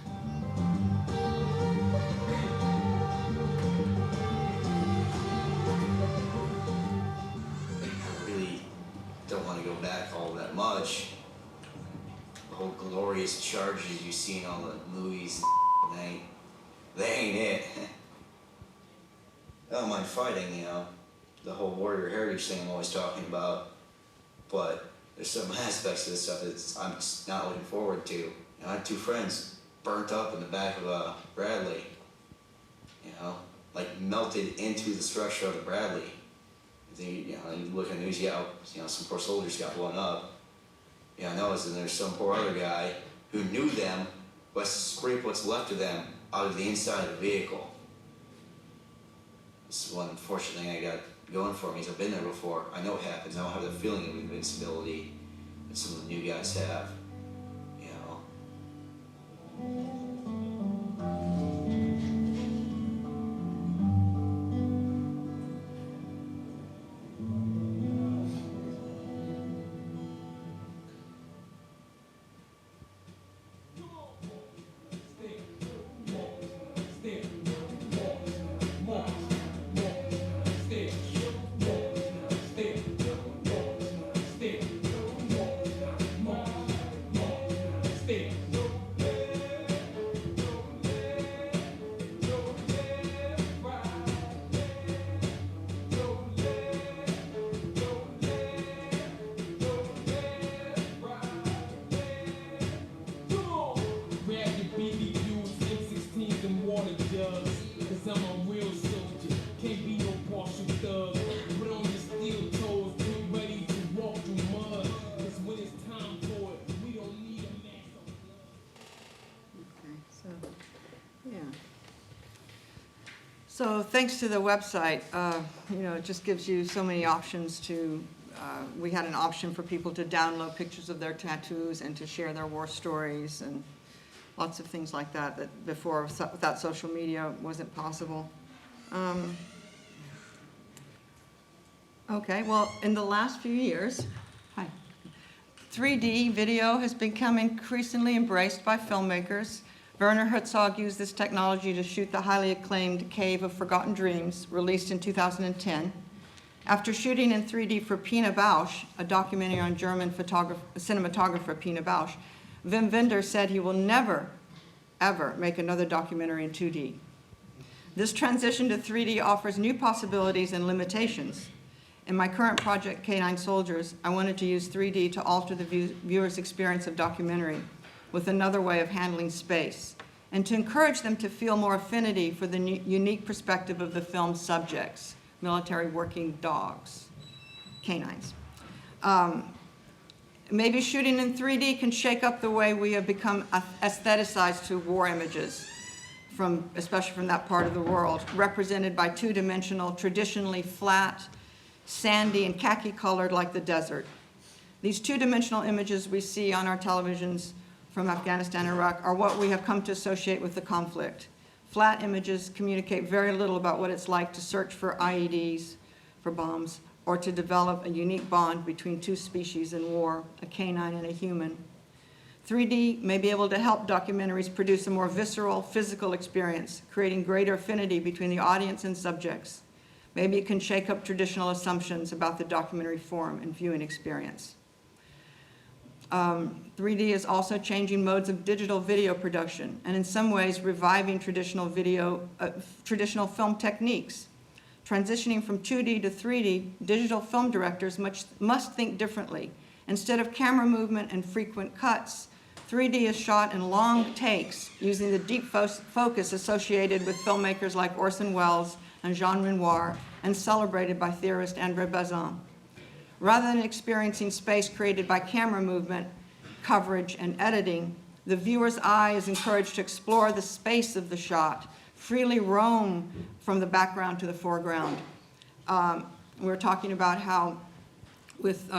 Don't want to go back all that much. The whole glorious charges you see in all the movies, they ain't it. I don't mind fighting, you know, the whole warrior heritage thing I'm always talking about, but there's some aspects of this stuff that I'm just not looking forward to. You know, I had 2 friends burnt up in the back of a Bradley, you know, like melted into the structure of the Bradley. You know, you look at the news, you know, some poor soldiers got blown up. Yeah, I know, and there's some poor other guy who knew them, but scraped what's left of them out of the inside of the vehicle. This is one unfortunate thing I got going for me, is I've been there before. I know it happens. I don't have the feeling of invincibility that some of the new guys have, you know. So thanks to the website, you know, it just gives you so many options to, we had an option for people to download pictures of their tattoos and to share their war stories and lots of things like that, that before without social media wasn't possible. Okay, well, in the last few years, 3D video has become increasingly embraced by filmmakers. Werner Herzog used this technology to shoot the highly acclaimed Cave of Forgotten Dreams, released in 2010. After shooting in 3D for Pina Bausch, a documentary on German cinematographer Pina Bausch, Wim Wenders said he will never, ever make another documentary in 2D. This transition to 3D offers new possibilities and limitations. In my current project, Canine Soldiers, I wanted to use 3D to alter the viewer's experience of documentary with another way of handling space, and to encourage them to feel more affinity for the unique perspective of the film's subjects, military working dogs. canines. Maybe shooting in 3D can shake up the way we have become aestheticized to war images, especially from that part of the world, represented by two-dimensional, traditionally flat, sandy, and khaki-colored like the desert. These two-dimensional images we see on our televisions from Afghanistan and Iraq are what we have come to associate with the conflict. Flat images communicate very little about what it's like to search for IEDs, for bombs, or to develop a unique bond between two species in war, a canine and a human. 3D may be able to help documentaries produce a more visceral, physical experience, creating greater affinity between the audience and subjects. Maybe it can shake up traditional assumptions about the documentary form and viewing experience. 3D is also changing modes of digital video production, and in some ways reviving traditional film techniques. Transitioning from 2D to 3D, digital film directors must think differently. Instead of camera movement and frequent cuts, 3D is shot in long takes using the deep focus associated with filmmakers like Orson Welles and Jean Renoir, and celebrated by theorist André Bazin. Rather than experiencing space created by camera movement, coverage, and editing, the viewer's eye is encouraged to explore the space of the shot, freely roam from the background to the foreground. We're talking about how with,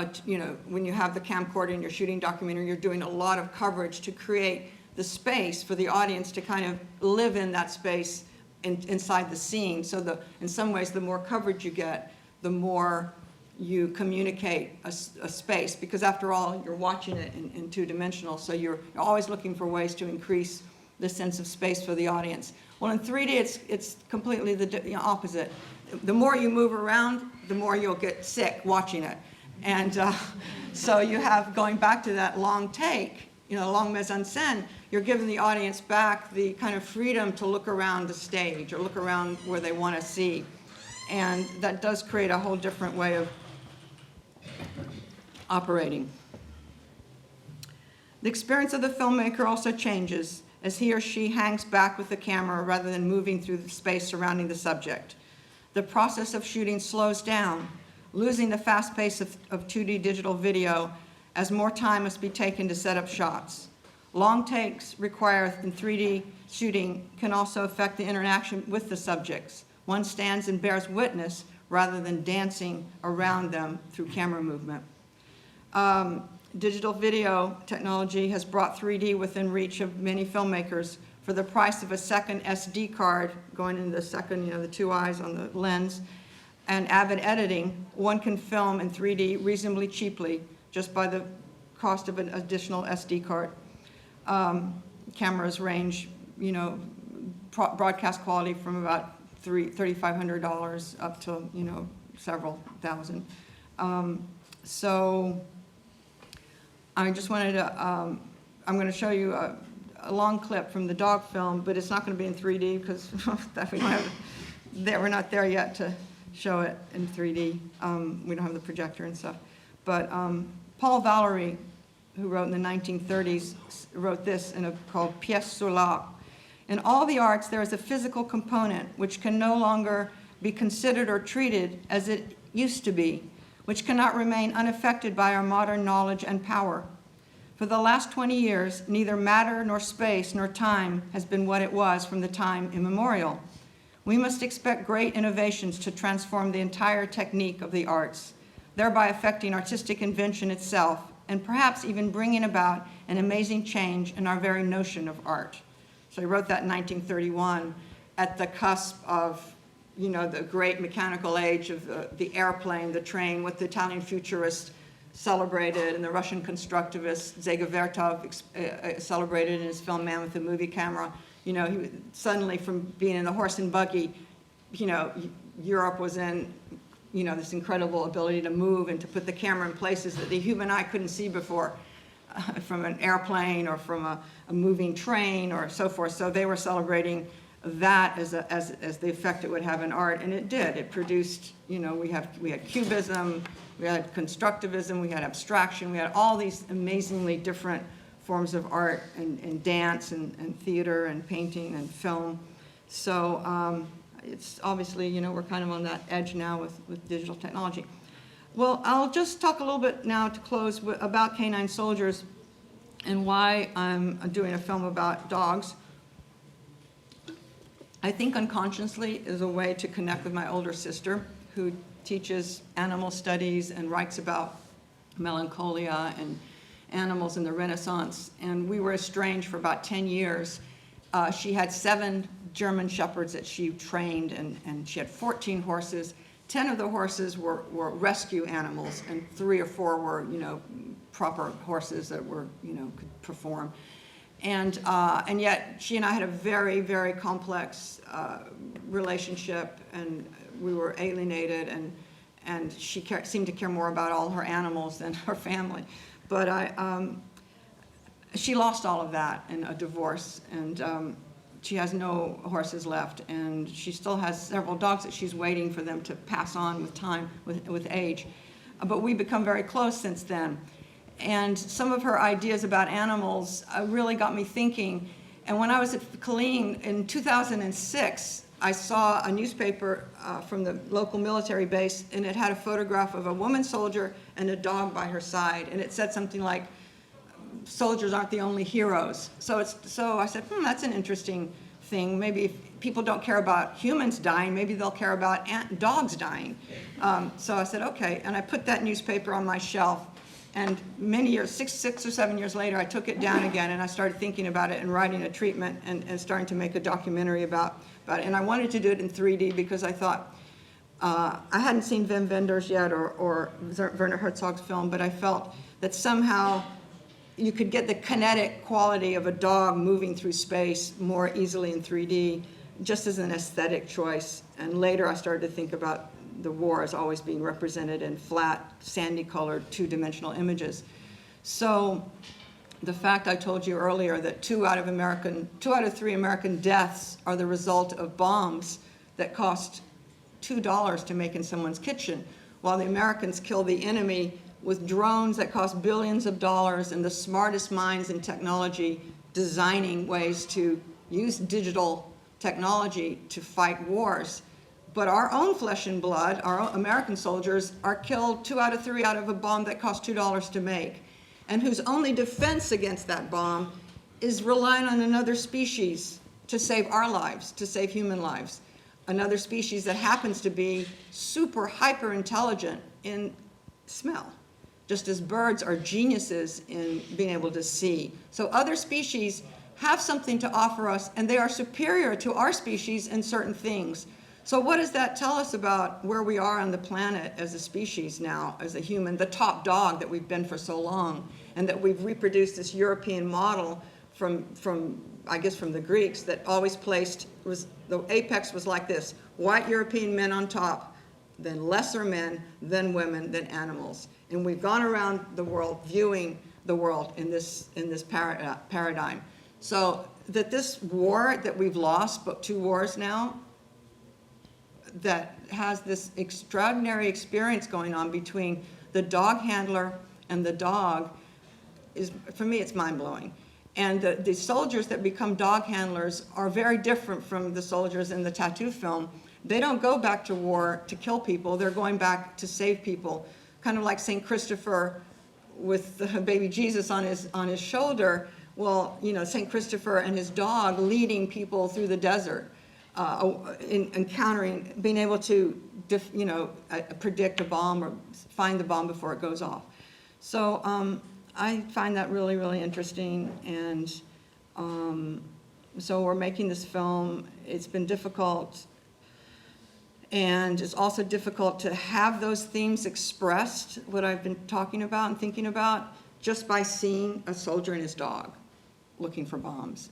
when you have the camcorder and you're shooting documentary, you're doing a lot of coverage to create the space for the audience to kind of live in that space inside the scene. So in some ways, the more coverage you get, the more you communicate a space, because after all, you're watching it in two-dimensional, so you're always looking for ways to increase the sense of space for the audience. Well, in 3D, it's completely the opposite. The more you move around, the more you'll get sick watching it. And so you have, going back to that long take, long mise-en-scène, you're giving the audience back the kind of freedom to look around the stage or look around where they want to see. And that does create a whole different way of operating. The experience of the filmmaker also changes as he or she hangs back with the camera rather than moving through the space surrounding the subject. The process of shooting slows down, losing the fast pace of 2D digital video as more time must be taken to set up shots. Long takes required in 3D shooting can also affect the interaction with the subjects. One stands and bears witness rather than dancing around them through camera movement. Digital video technology has brought 3D within reach of many filmmakers. For the price of a second SD card, going into the second, the two eyes on the lens, and avid editing, one can film in 3D reasonably cheaply just by the cost of an additional SD card. Cameras range, broadcast quality from about $3,500 up to, several thousand. So I just wanted to, I'm going to show you a long clip from the dog film, but it's not going to be in 3D because we don't have, we're not there yet to show it in 3D. We don't have the projector and stuff. But Paul Valéry, who wrote in the 1930s, wrote this called Pièce sur l'art. In all the arts, there is a physical component which can no longer be considered or treated as it used to be, which cannot remain unaffected by our modern knowledge and power. For the last 20 years, neither matter nor space nor time has been what it was from the time immemorial. We must expect great innovations to transform the entire technique of the arts, thereby affecting artistic invention itself, and perhaps even bringing about an amazing change in our very notion of art. So he wrote that in 1931 at the cusp of, the great mechanical age of the airplane, the train, what the Italian futurists celebrated and the Russian constructivist Dziga Vertov celebrated in his film Man with the Movie Camera. He suddenly, from being in the horse and buggy, Europe was in, this incredible ability to move and to put the camera in places that the human eye couldn't see before, from an airplane or from a moving train or so forth. So they were celebrating that as the effect it would have in art, and it did. It produced, we had cubism, we had constructivism, we had abstraction, we had all these amazingly different forms of art and dance and theater and painting and film. So it's obviously, we're kind of on that edge now with digital technology. Well, I'll just talk a little bit now to close about Canine Soldiers and why I'm doing a film about dogs. I think unconsciously is a way to connect with my older sister, who teaches animal studies and writes about melancholia and animals in the Renaissance. And we were estranged for about 10 years. She had 7 German Shepherds that she trained, and she had 14 horses. 10 of the horses were rescue animals, and 3 or 4 were, proper horses that were, could perform. And yet she and I had a very, very complex relationship, and we were alienated, and she seemed to care more about all her animals than her family. But she lost all of that in a divorce, and she has no horses left, and she still has several dogs that she's waiting for them to pass on with time, with age. But we've become very close since then. And some of her ideas about animals really got me thinking. And when I was at Colleen in 2006, I saw a newspaper from the local military base, and it had a photograph of a woman soldier and a dog by her side. And it said something like, soldiers aren't the only heroes. So I said, that's an interesting thing. Maybe if people don't care about humans dying, maybe they'll care about dogs dying. So I said, okay. And I put that newspaper on my shelf. And many years, six or 7 years later, I took it down again, and I started thinking about it and writing a treatment and starting to make a documentary about it. And I wanted to do it in 3D because I thought, I hadn't seen Wim Wenders yet or Werner Herzog's film, but I felt that somehow you could get the kinetic quality of a dog moving through space more easily in 3D, just as an aesthetic choice. And later I started to think about the war as always being represented in flat, sandy-colored, two-dimensional images. So the fact I told you earlier that 2 out of 3 American deaths are the result of bombs that cost $2 to make in someone's kitchen, while the Americans kill the enemy with drones that cost billions of dollars and the smartest minds in technology designing ways to use digital technology to fight wars. But our own flesh and blood, our own American soldiers, are killed 2 out of 3 out of a bomb that cost $2 to make, and whose only defense against that bomb is relying on another species to save our lives, to save human lives. Another species that happens to be super hyper intelligent in smell, just as birds are geniuses in being able to see. So other species have something to offer us, and they are superior to our species in certain things. So what does that tell us about where we are on the planet as a species now, as a human, the top dog that we've been for so long, and that we've reproduced this European model from I guess from the Greeks that always placed, the apex was like this, white European men on top, then lesser men, then women, then animals. And we've gone around the world viewing the world in this paradigm. So that this war that we've lost, but 2 wars now, that has this extraordinary experience going on between the dog handler and the dog is, for me, it's mind-blowing. And the soldiers that become dog handlers are very different from the soldiers in the tattoo film. They don't go back to war to kill people, they're going back to save people. Kind of like St. Christopher with the baby Jesus on his shoulder. Well, St. Christopher and his dog leading people through the desert. Encountering, being able to, predict a bomb or find the bomb before it goes off. So I find that really, really interesting, and so we're making this film. It's been difficult, and it's also difficult to have those themes expressed, what I've been talking about and thinking about, just by seeing a soldier and his dog looking for bombs.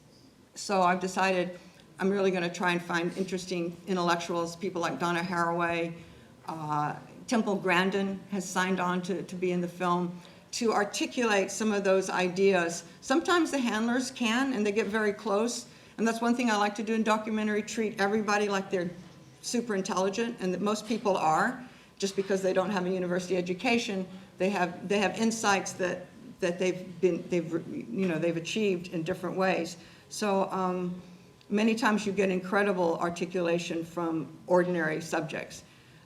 So I've decided I'm really going to try and find interesting intellectuals, people like Donna Haraway. Temple Grandin has signed on to be in the film to articulate some of those ideas. Sometimes the handlers can, and they get very close. And that's one thing I like to do in documentary, treat everybody like they're super intelligent, and that most people are, just because they don't have a university education. They have insights that they've achieved in different ways. So. Many times you get incredible articulation from ordinary subjects.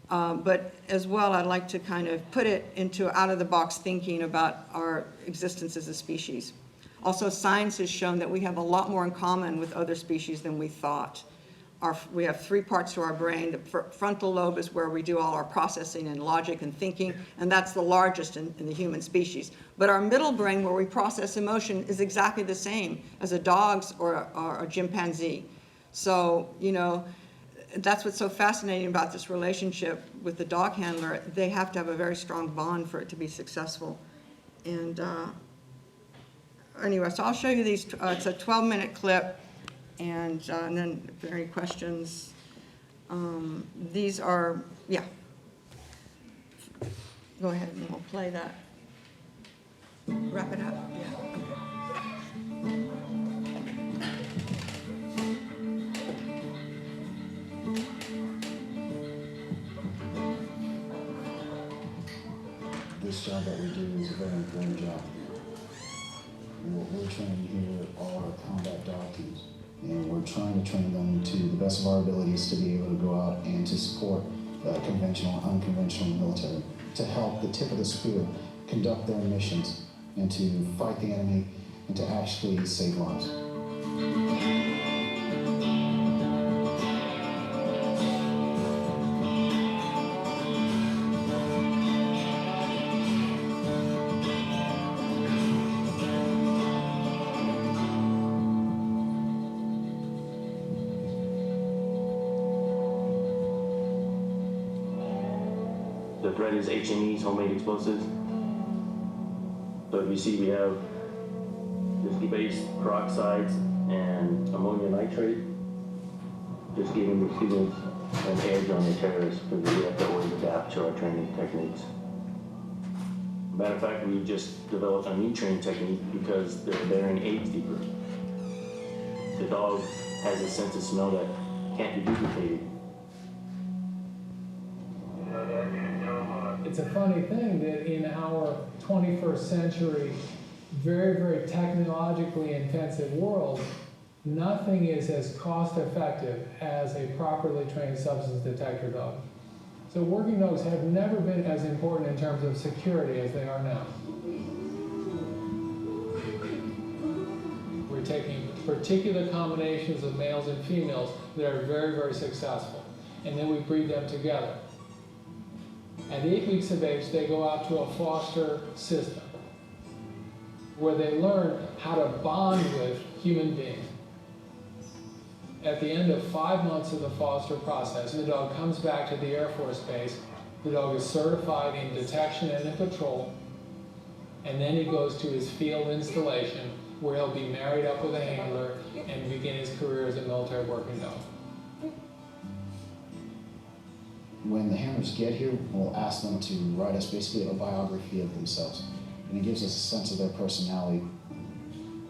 But as well, I'd like to kind of put it into out-of-the-box thinking about our existence as a species. Also, science has shown that we have a lot more in common with other species than we thought. We have 3 parts to our brain. The frontal lobe is where we do all our processing and logic and thinking, and that's the largest in the human species. But our middle brain, where we process emotion, is exactly the same as a dog's or a chimpanzee. So, you know, that's what's so fascinating about this relationship with the dog handler. They have to have a very strong bond for it to be successful. And anyway, so I'll show you these. It's a 12-minute clip. And then if there are any questions, these are, yeah. Go ahead and we'll play that. Wrap it up, yeah. This job that we do is a very important job. And what we're training here are combat dog teams. And we're trying to train them to the best of our abilities to be able to go out and to support conventional and unconventional military, to help the tip of the spear conduct their missions and to fight the enemy and to actually save lives. The threat is HMEs, homemade explosives. So if you see, we have whiskey-based peroxides and ammonium nitrate, just giving the students an edge on the terrorists because we have to always adapt to our training techniques. Matter of fact, we just developed a new training technique because they're bearing AIDS deeper. The dog has a sense of smell that can't be duplicated. It's a funny thing that in our 21st century, very, very technologically intensive world, nothing is as cost effective as a properly trained substance detector dog. So working dogs have never been as important in terms of security as they are now. We're taking particular combinations of males and females that are very, very successful, and then we breed them together. At 8 weeks of age, they go out to a foster system where they learn how to bond with human beings. At the end of 5 months of the foster process, the dog comes back to the Air Force Base. The dog is certified in detection and in patrol, and then he goes to his field installation where he'll be married up with a handler and begin his career as a military working dog. When the handlers get here, we'll ask them to write us basically a biography of themselves. And it gives us a sense of their personality.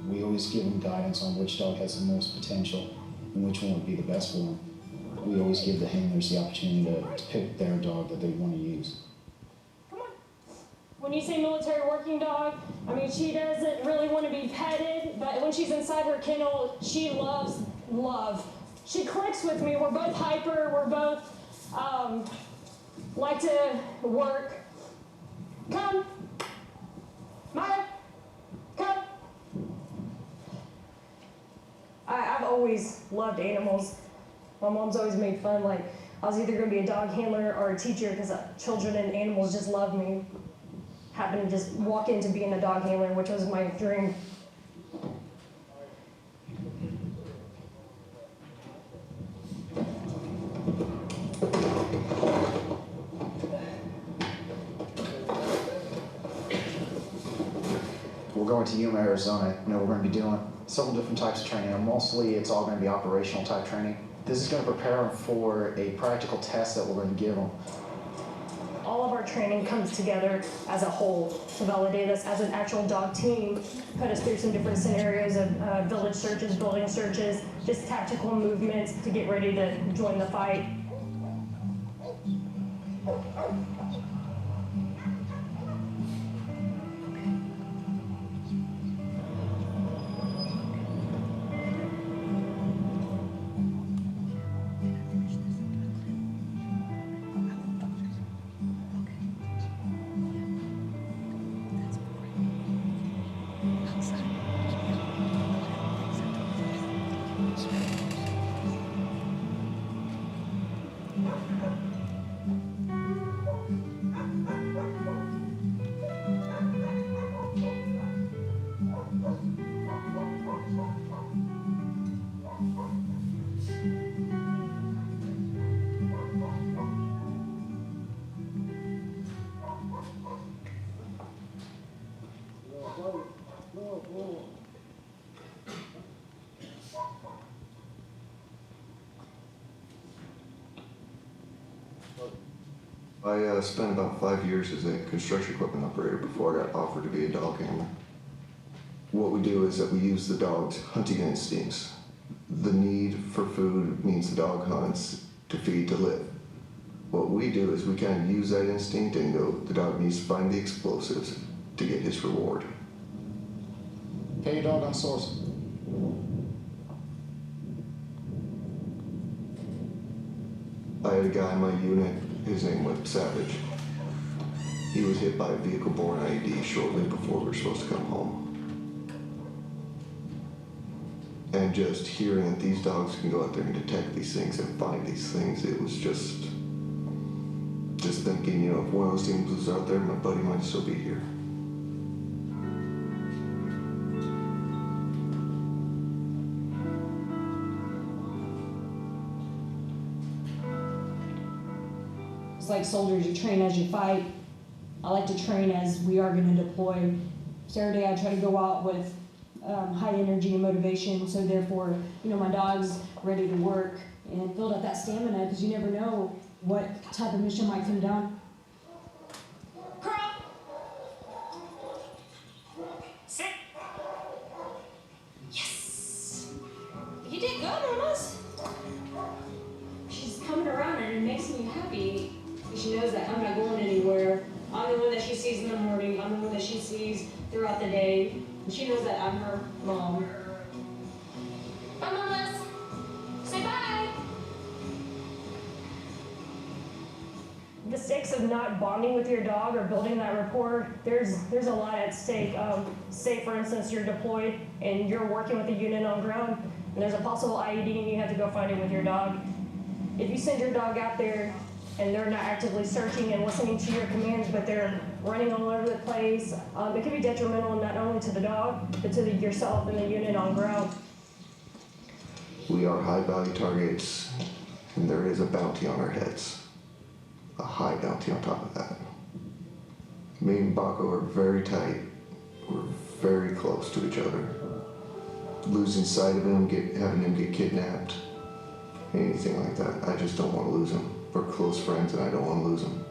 We always give them guidance on which dog has the most potential and which one would be the best for them. We always give the handlers the opportunity to pick their dog that they want to use. Come on. When you say military working dog, I mean, she doesn't really want to be petted, but when she's inside her kennel, she loves love. She clicks with me. We're both hyper. We're both like to work. Come. Maya, come. I've always loved animals. My mom's always made fun, like, I was either going to be a dog handler or a teacher because children and animals just love me. Happened to just walk into being a dog handler, which was my dream. We're going to Yuma, Arizona. You know, we're going to be doing several different types of training. And mostly it's all going to be operational type training. This is going to prepare them for a practical test that we're going to give them. All of our training comes together as a whole to validate us as an actual dog team, put us through some different scenarios of village searches, building searches, just tactical movements to get ready to join the fight. I spent about 5 years as a construction equipment operator before I got offered to be a dog handler. What we do is that we use the dog's hunting instincts. The need for food means the dog hunts to feed, to live. What we do is we kind of use that instinct and go, the dog needs to find the explosives to get his reward. Pay your dog on source. I had a guy in my unit, his name was Savage. He was hit by a vehicle-borne IED shortly before we were supposed to come home. And just hearing that these dogs can go out there and detect these things and find these things, it was just thinking, you know, if one of those things was out there, my buddy might still be here. It's like soldiers, you train as you fight. I like to train as we are going to deploy. Saturday, I try to go out with high energy and motivation, so therefore, you know, my dog's ready to work and build up that stamina, because you never know what type of mission might come down. Girl! Sit! Yes! You did good on us. She's coming around and it makes me happy. She knows that I'm not going anywhere. I'm the one that she sees in the morning. I'm the one that she sees throughout the day. And she knows that I'm her mom. Bye, mamas! Say bye! The stakes of not bonding with your dog or building that rapport, there's a lot at stake. Say, for instance, you're deployed and you're working with a unit on ground, and there's a possible IED and you have to go find it with your dog. If you send your dog out there and they're not actively searching and listening to your commands, but they're running all over the place, it can be detrimental not only to the dog, but to yourself and the unit on ground. We are high-value targets, and there is a bounty on our heads. A high bounty on top of that. Me and Baco are very tight. We're very close to each other. Losing sight of him, having him get kidnapped, anything like that, I just don't want to lose him. We're close friends, and I don't want to lose him.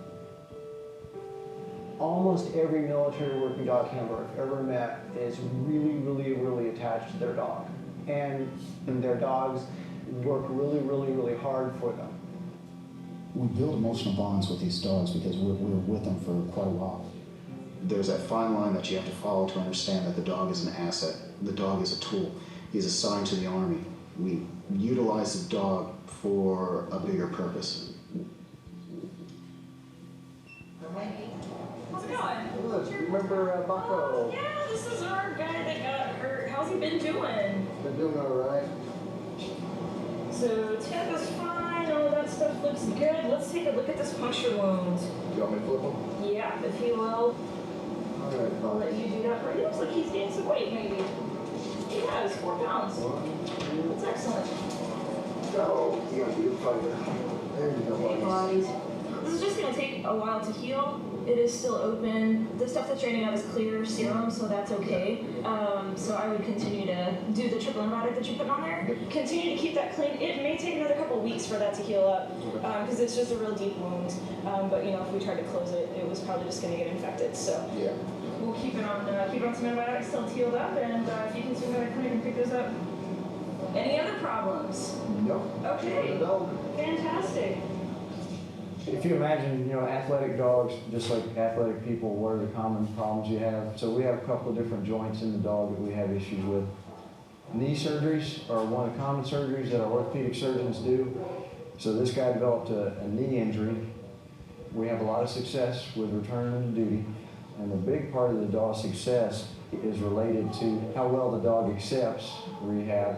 Almost every military working dog handler I've ever met is really attached to their dog. And their dogs work really hard for them. We build emotional bonds with these dogs because we're with them for quite a while. There's that fine line that you have to follow to understand that the dog is an asset. The dog is a tool. He's assigned to the Army. We utilize the dog for a bigger purpose. How's it going? Look, remember Bucko? Yeah, this is our guy that got hurt. How's he been doing? Been doing all right. So, tip is fine, all that stuff looks good. Let's take a look at this puncture wound. You want me to flip him? Yeah, if he will. All right. I'll let you do that for him. He looks like he's gained some weight, maybe. He has, 4 pounds. That's excellent. So, you gotta be a fighter. There you go, Hey, buddies. This is just going to take a while to heal. It is still open. The stuff that's draining out is clear serum, so that's okay. So I would continue to do the triple antibiotic that you're putting on there. Continue to keep that clean. It may take another couple weeks for that to heal up, because it's just a real deep wound. But you know, if we tried to close it, it was probably just going to get infected. So yeah, we'll keep it on some antibiotics till it's healed up, and if you can swing by the clinic and pick those up. Any other problems? Nope. Okay. Fantastic. If you imagine, you know, athletic dogs, just like athletic people, what are the common problems you have? So we have a couple of different joints in the dog that we have issues with. Knee surgeries are one of the common surgeries that our orthopedic surgeons do. So this guy developed a knee injury. We have a lot of success with returning to duty. And the big part of the dog's success is related to how well the dog accepts rehab.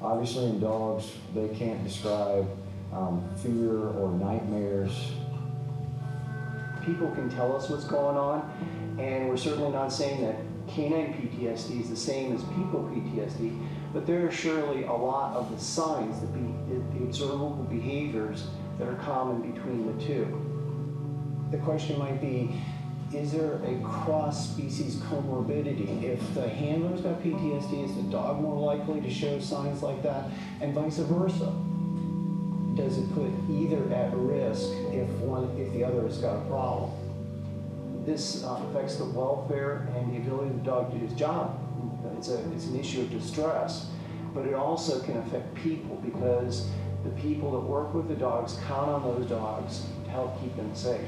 Obviously in dogs, they can't describe fear or nightmares. People can tell us what's going on, and we're certainly not saying that canine PTSD is the same as people PTSD, but there are surely a lot of the signs, the observable behaviors that are common between the two. The question might be, is there a cross-species comorbidity? If the handler's got PTSD, is the dog more likely to show signs like that, and vice versa? does it put either at risk if the other has got a problem? This affects the welfare and the ability of the dog to do its job. It's an issue of distress, but it also can affect people because the people that work with the dogs count on those dogs to help keep them safe.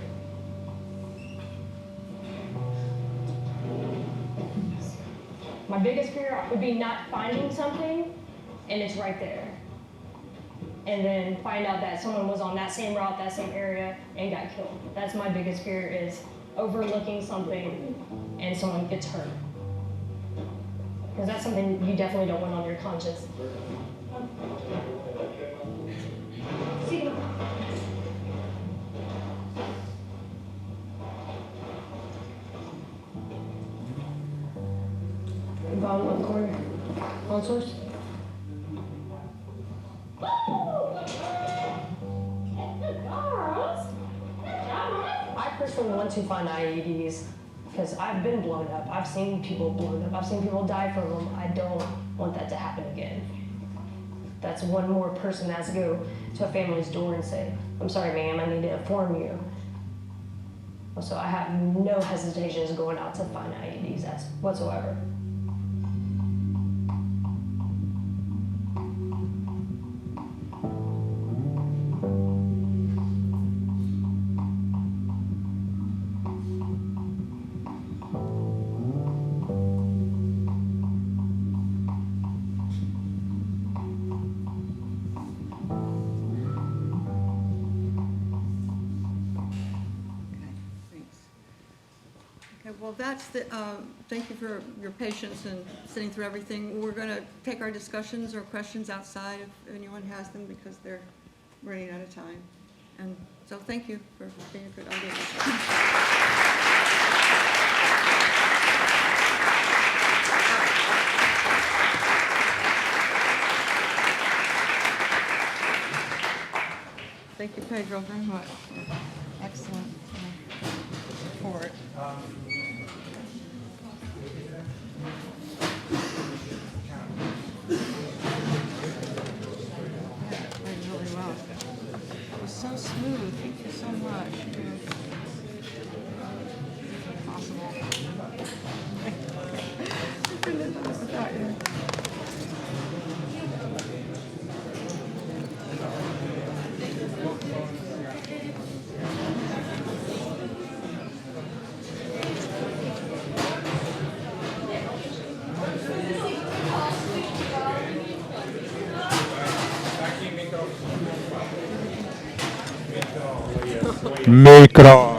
My biggest fear would be not finding something and it's right there. And then find out that someone was on that same route, that same area, and got killed. That's my biggest fear, is overlooking something and someone gets hurt. Because that's something you definitely don't want on your conscience. See? Bottom left corner. On source. I personally want to find IEDs because I've been blown up. I've seen people blown up. I've seen people die from them. I don't want that to happen again. That's one more person that has to go to a family's door and say, I'm sorry, ma'am, I need to inform you. So I have no hesitations going out to find IEDs whatsoever. Well, that's the, thank you for your patience and sitting through everything. We're going to take our discussions or questions outside if anyone has them because they're running out of time. And so thank you for being a good audience. Thank you, Pedro, very much. Excellent report. Really well. It was so smooth. Thank you so much. Possible. I couldn't have done this without you. Micro.